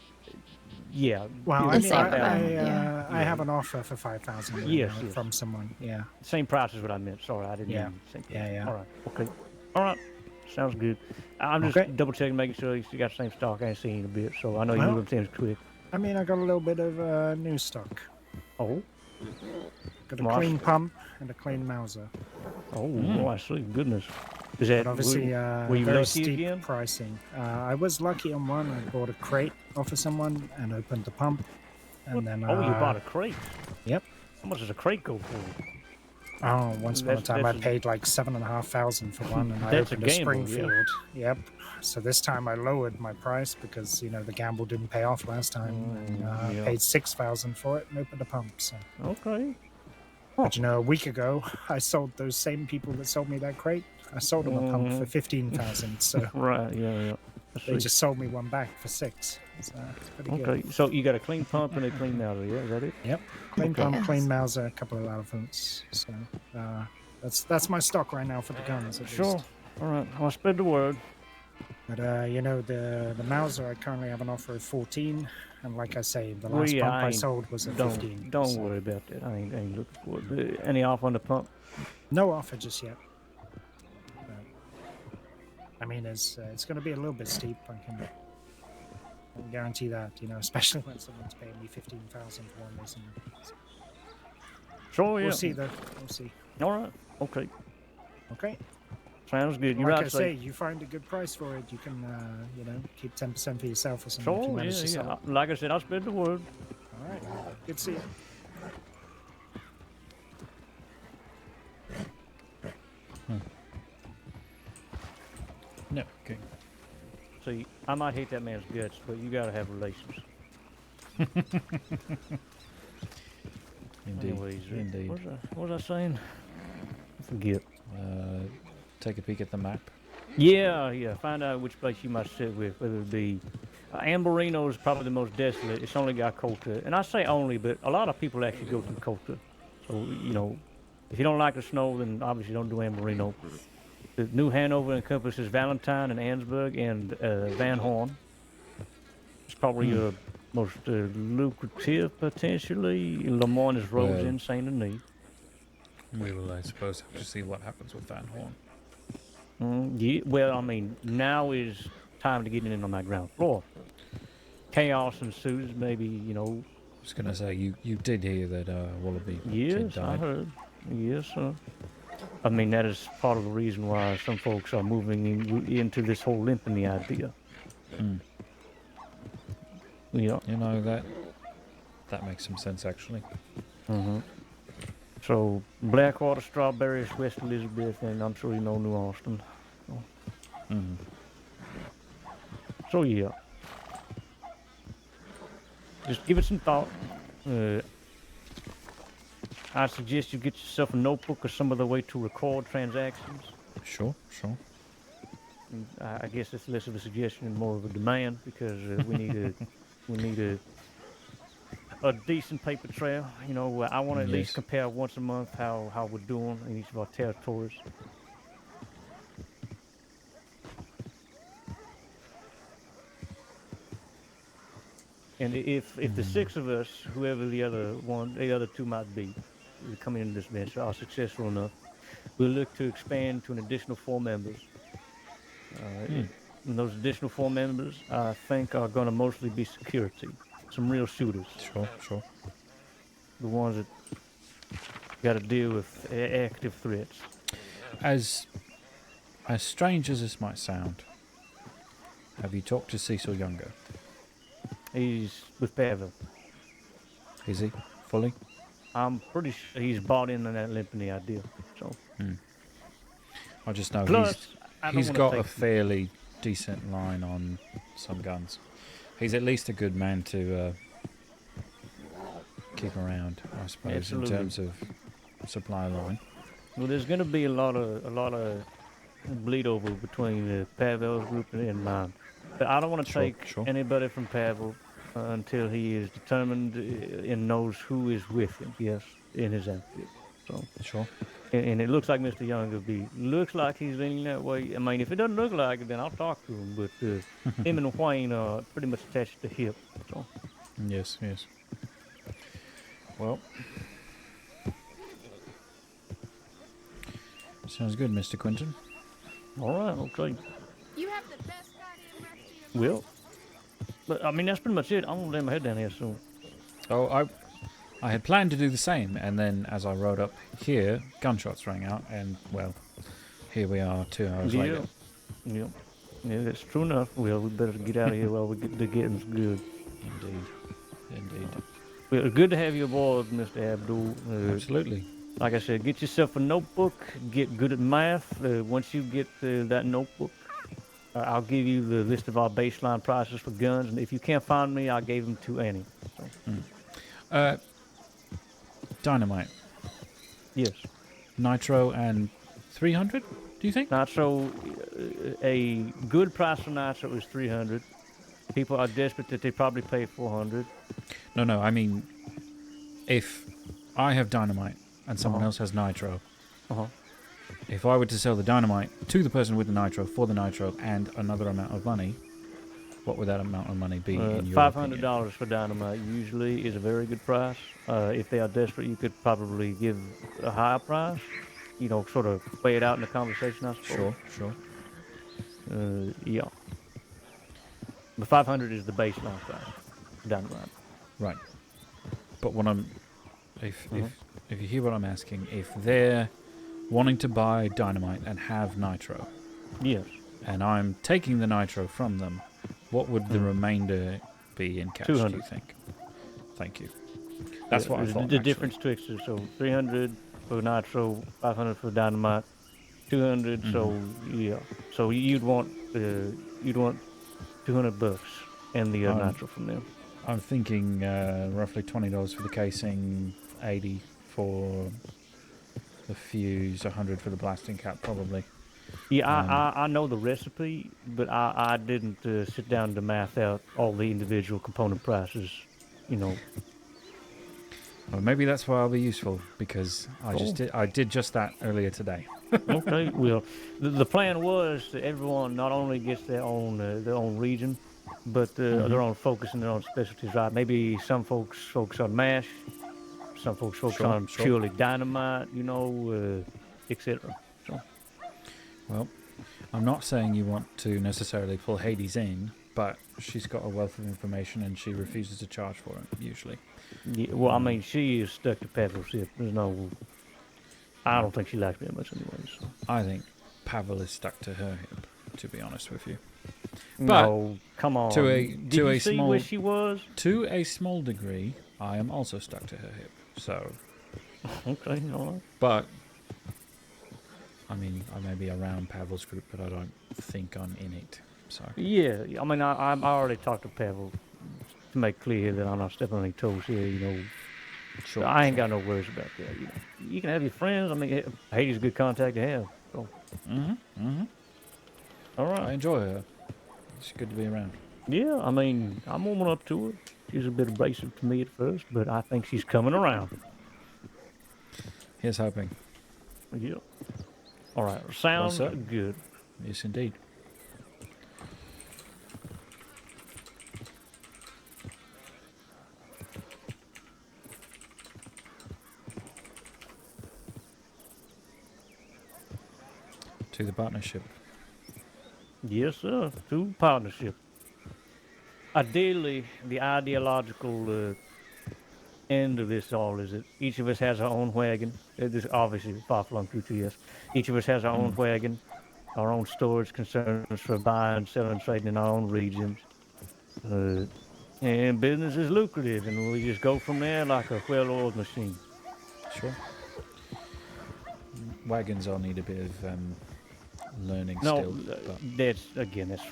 yeah. Well, I have an offer for 5,000. Yes, from someone. Yeah. Same price is what I meant. Sorry, I didn't mean same price. Yeah. All right. Okay. All right. Sounds good. I'm just double checking, making sure you got the same stock. I ain't seen it a bit, so I know you move things quick. I mean, I got a little bit of new stock. Oh. Got a clean pump and a clean Mauser. Oh, I see. Goodness. Is that, but obviously were you very lucky steep again? pricing. I was lucky on one. I bought a crate off of someone and opened the pump, and then. You bought a crate? Yep. How much does a crate go for? Oh, once upon a time I paid like 7,500 for one, and I opened a Springfield. Yep. So this time I lowered my price because the gamble didn't pay off last time. And, paid 6,000 for it and opened a pump. So. Okay. But a week ago I sold those same people that sold me that crate. I sold them a pump for 15,000. So. Right. Yeah. They just sold me one back for 6. So it's pretty good. So you got a clean pump and a clean Mauser, yeah? Is that it? Yep. Clean pump, clean Mauser, a couple of elephants. So That's my stock right now for the guns. At Sure. least. All right. I'll spread the word. But you know, the Mauser I currently have an offer of 14, and like I say, the Well, last yeah, pump I ain't- sold was at don't, 15. Don't so- worry about that. I ain't looking for it. Any off on the pump? No offer just yet. I mean, it's going to be a little bit steep. I can guarantee that. You know, especially when someone's paying me 15,000 for one recently. So Sure, yeah. we'll see though. We'll see. All right. Okay. Okay. Sounds good. You're Like right. I say, you find a good price for it, you can, you know, keep 10% for yourself or something. if you Sure, manage to yeah, sell yeah. it. Like I said, I'll spread the word. All right. Good to see you. No, okay. See, I might hate that man's guts, but you gotta have relations. Indeed. Anyways, Indeed. What was I saying? I forget. Take a peek at the map. Yeah. Find out which place you might sit with, whether it be Amberino is probably the most desolate. It's only got Colta, and I say only, but a lot of people actually go through Colta. So you know, if you don't like the snow, then obviously don't do Amberino. The New Hanover encompasses Valentine and Ansburg and Van Horn. It's probably your most lucrative, potentially. Lemoyne is Rose Well, in Saint Denis. We will, I suppose, have to see what happens with Van Horn. Yeah, well, I mean, now is time to get in on that ground floor. Chaos ensues, maybe, you know. I was going to say, you did hear that Wallaby kid Yes, died. I heard. Yes, sir. I mean, that is part of the reason why some folks are moving into this whole Limpany idea. Yeah. You know, that makes some sense, actually. So, Blackwater, Strawberries, West Elizabeth, and I'm sure you know New Austin. So, yeah. Just give it some thought. I suggest you get yourself a notebook or some other way to record transactions. Sure. I guess it's less of a suggestion and more of a demand because we need a decent paper trail. You know, I want to at least compare once a month how we're doing in each of our territories. And if the six of us, whoever the other two might be, coming into this venture are successful enough, we'll look to expand to an additional 4 members. And those additional 4 members, I think, are going to mostly be security, some real shooters. Sure. The ones that got to deal with active threats. As strange as this might sound, have you talked to Cecil Younger? He's with Pavel. Is he? Fully? I'm pretty sure he's bought in on that Limpany idea. So. I just know Plus, he's got a fairly decent line on some guns. He's at least a good man to keep around, I suppose, Absolutely. in terms of supply line. Well, there's going to be a lot of bleed over between Pavel's group and mine. But I don't want to take anybody from Pavel until he is determined and knows who is with him. Yes, in his outfit. So sure. And it looks like Mr. Young looks like he's leaning that way. I mean, if it doesn't look like it, then I'll talk to him. But him and Wayne are pretty much attached to the hip. So. Yes. Well, sounds good, Mr. Quinton. All right, okay. You have the best goddamn rest Well, but I mean, that's pretty much it. I'm going to lay my head down here soon. Oh, I had planned to do the same, and then as I rode up here, gunshots rang out, and, well, here we are 2 hours later. Yeah, that's true enough. Well, we better get out of here while the getting's good. Indeed. Well, good to have you aboard, Mr. Abdul. Absolutely. Like I said, get yourself a notebook, get good at math. Once you get that notebook, I'll give you the list of our baseline prices for guns, and if you can't find me, I'll give them to Annie. So. Dynamite. Yes. Nitro and 300, do you think? Nitro, a good price for Nitro is 300. People are desperate that they probably pay 400. No, I mean, if I have Dynamite and someone else has Nitro, if I were to sell the dynamite to the person with the nitro for the nitro and another amount of money, what would that amount of money be in your opinion? $500 for dynamite usually is a very good price. If they are desperate, you could probably give a higher price. You know, sort of weigh it out in the conversation, I suppose. Sure. Yeah. The 500 is the baseline price for dynamite. Right. But what I'm, if you hear what I'm asking, if they're wanting to buy dynamite and have nitro, yes, and I'm taking the nitro from them, what would the remainder be in cash? 200. Do you think? Thank you. That's what I thought. The difference twixt is so 300 for nitro, 500 for dynamite, 200. So yeah, so you'd want $200 and the nitro from them. I'm thinking roughly $20 for the casing, 80 for the fuse, 100 for the blasting cap, probably. Yeah, I know the recipe, but I didn't sit down to math out all the individual component prices, you know. Well, maybe that's why I'll be useful, because I did just that earlier today. Okay, well, the plan was that everyone not only gets their own region, but their own focus and their own specialties, right? Maybe some folks focus on mash, some folks focus on purely dynamite, you know, etc. So. Well, I'm not saying you want to necessarily pull Hades in, but she's got a wealth of information and she refuses to charge for it, usually. Yeah, well, I mean, she is stuck to Pavel's hip. I don't think she likes me that much anyway. So. I think Pavel is stuck to her hip, to be honest with you. No, come on. Did you see where she was? To a small degree, I am also stuck to her hip. So. Okay, all right. But. I mean, I may be around Pavel's group, but I don't think I'm in it. So. Yeah, I mean, I already talked to Pavel to make clear that I'm not stepping on any toes here, you know. Sure. I ain't got no worries about that. You know, you can have your friends. I mean, Hades is a good contact to have. So. All right. I enjoy her. It's good to be around. Yeah, I mean, I'm warming up to her. She's a bit abrasive to me at first, but I think she's coming around. Here's hoping. Yeah. All right. Sounds good. Yes, indeed. To the partnership. Yes, sir. To partnership. Ideally, the ideological end of this all is that each of us has our own wagon. This obviously far-flung future, yes. Each of us has our own wagon, our own storage concerns for buying, selling, trading in our own regions. And business is lucrative, and we just go from there like a well-oiled machine. Sure. Wagons all need a bit of learning still. No, that's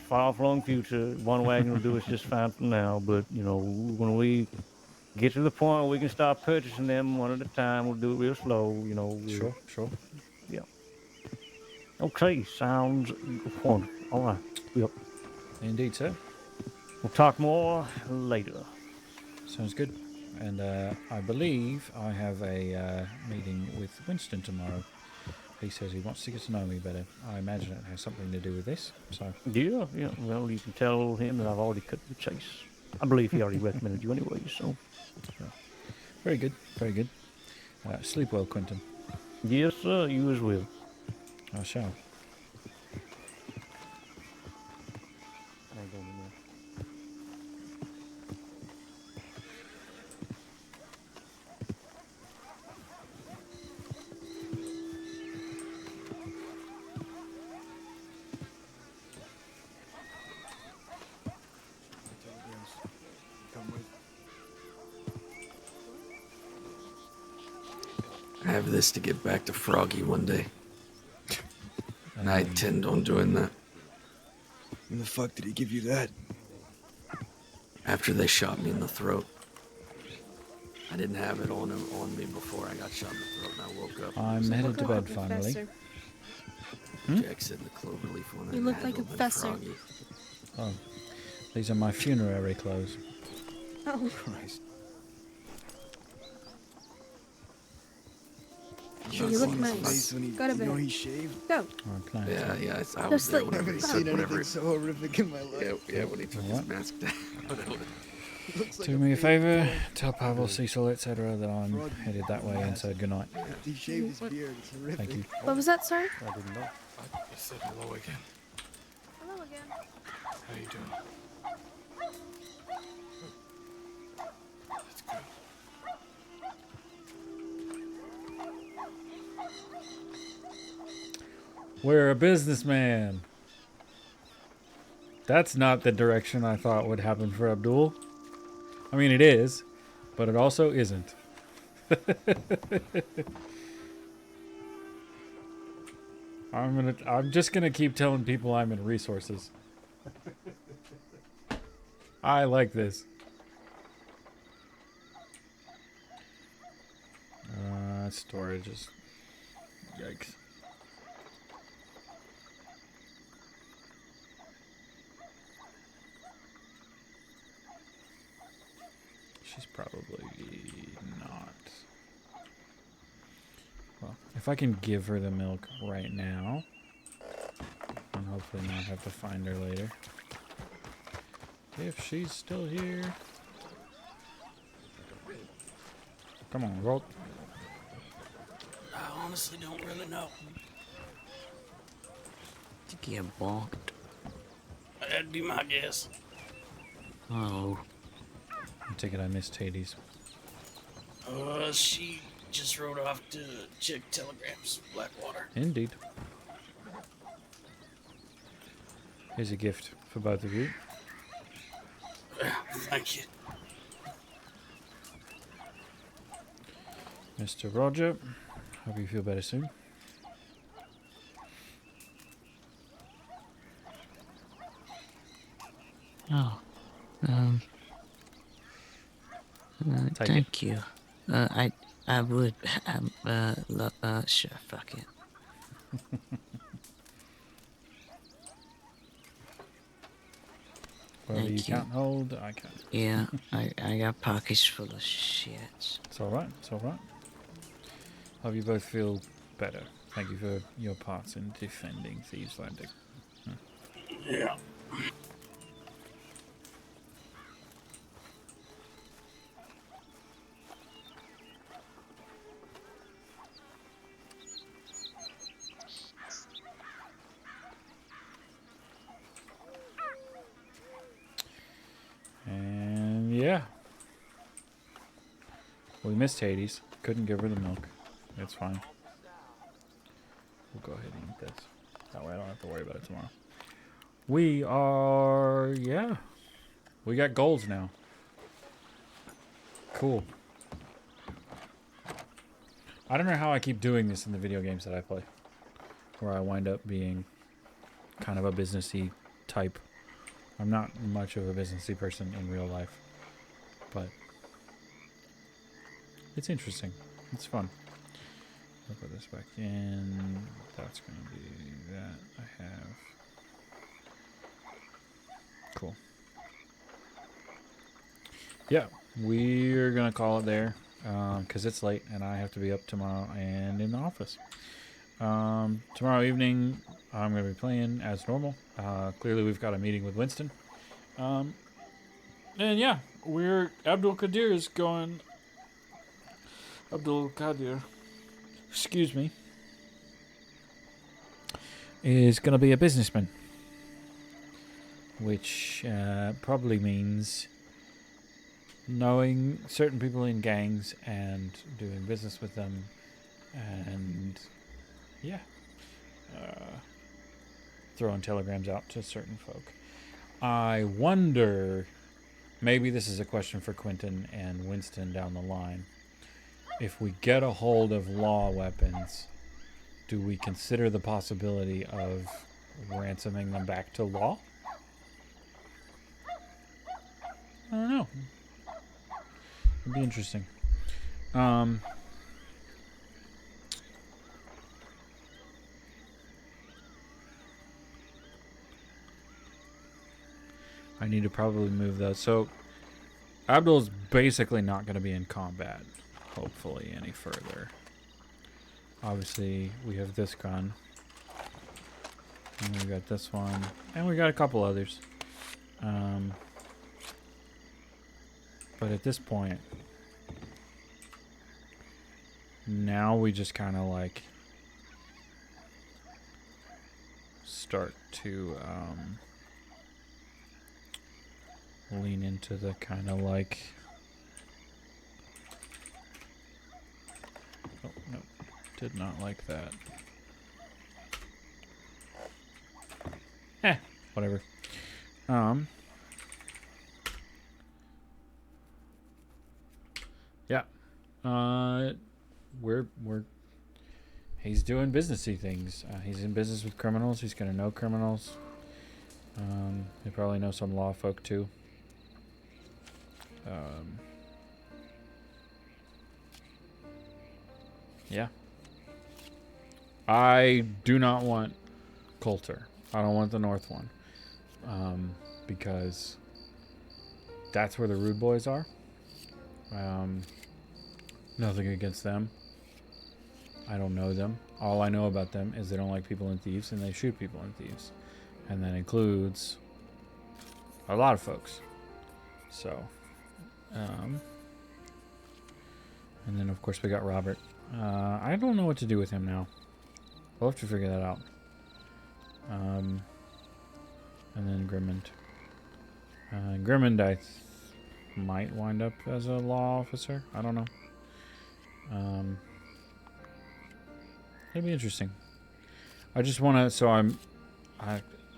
far-flung future. One wagon will do us just fine for now, but, you know, when we get to the point where we can start purchasing them one at a time, we'll do it real slow, you know. Sure. Yeah. Okay, sounds wonderful. All right. Yep. Indeed, sir. We'll talk more later. Sounds good. And I believe I have a meeting with Winston tomorrow. He says he wants to get to know me better. I imagine it has something to do with this. So. Yeah. Well, you can tell him that I've already cut the chase. I believe he already recommended you anyway, so. Yeah. Very good. Sleep well, Quentin. Yes, sir. You as well. I shall. I have this to get back to Froggy one day. And I intend on doing that. When the fuck did he give you that? After they shot me in the throat. I didn't have it on me before I got shot in the throat, and I woke up. I'm headed to bed finally. Jack said the cloverleaf one. You look like a professor. Oh, these are my funerary clothes. Oh Christ. You look nice. Go to You know bed. he shaved? Go. Yeah, yeah, I Go was there sleep. whenever Never he seen took whatever. anything so horrific in my life. Yeah, when he took his mask down. Looks like Do a me a fake favour, dog. tell Pavel, Cecil, etc. that I'm Fraud headed that way and said goodnight. He shaved his beard. It's horrific. Thank you. What was that, sorry? I didn't know. I said hello again. Hello again. How you doing? That's good. We're a businessman. That's not the direction I thought would happen for Abdul. I mean, it is, but it also isn't. I'm just gonna keep telling people I'm in resources. I like this. Storage is yikes. She's probably not. Well, if I can give her the milk right now, and hopefully not have to find her later. If she's still here. Come on, roll. I honestly don't really know. Think he had balked. That'd be my guess. Oh. I take it I missed Hades. She just rode off to check telegrams, Blackwater. Indeed. Here's a gift for both of you. Thank you. Mr. Roger, hope you feel better soon. Oh. Take thank you. I would. Sure, fuck it. Whatever you Thank you. can't hold, I can. Yeah, I got pockets full of shit. It's alright, it's alright. Hope you both feel better. Thank you for your parts in defending Thieves Landing. Yeah. And yeah. We missed Hades. Couldn't give her the milk. It's fine. We'll go ahead and eat this. That way I don't have to worry about it tomorrow. We are... yeah. We got goals now. Cool. I don't know how I keep doing this in the video games that I play. Where I wind up being kind of a businessy type. I'm not much of a businessy person in real life. But it's interesting. It's fun. I'll put this back in. That's going to be that I have. Cool. Yeah, we're going to call it there because it's late and I have to be up tomorrow and in the office. Tomorrow evening, I'm going to be playing as normal. Clearly, we've got a meeting with Winston. And yeah, Abdul-Qadir is going... Abdul-Qadir, excuse me, is going to be a businessman. Which probably means knowing certain people in gangs and doing business with them. And yeah, throwing telegrams out to certain folk. I wonder, maybe this is a question for Quentin and Winston down the line. If we get a hold of law weapons, do we consider the possibility of ransoming them back to law? I don't know. It'd be interesting. I need to probably move those. So, Abdul's basically not going to be in combat, hopefully, any further. obviously we have this gun. And we got this one. And we got a couple others. But at this point, now we just kind of like start to lean into the kind of like, oh no, did not like that. Whatever. Yeah. He's doing businessy things. He's in business with criminals. He's gonna know criminals. He probably knows some law folk too. Yeah. I do not want Coulter. I don't want the North one. Because that's where the rude boys are. Nothing against them. I don't know them. All I know about them is they don't like people and thieves, and they shoot people and thieves. And that includes a lot of folks. So, and then of course we got Robert. I don't know what to do with him now. We'll have to figure that out. And then Grimmond. Grimmond, might wind up as a law officer. I don't know. It'll be interesting. I just want to. So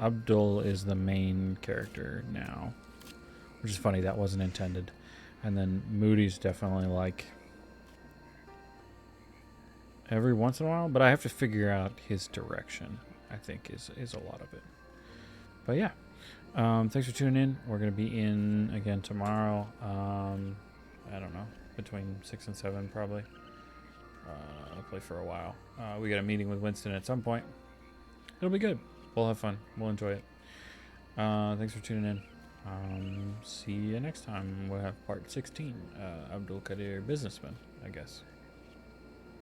Abdul is the main character now, which is funny. That wasn't intended. And then Moody's definitely like every once in a while, but I have to figure out his direction. I think is a lot of it. But yeah. Thanks for tuning in. We're going to be in again tomorrow. I don't know, between 6 and 7 probably. I'll play for a while. We got a meeting with Winston at some point. It'll be good. We'll have fun. We'll enjoy it. Thanks for tuning in. See you next time. We'll have part 16. Abdul-Qadir, businessman, I guess.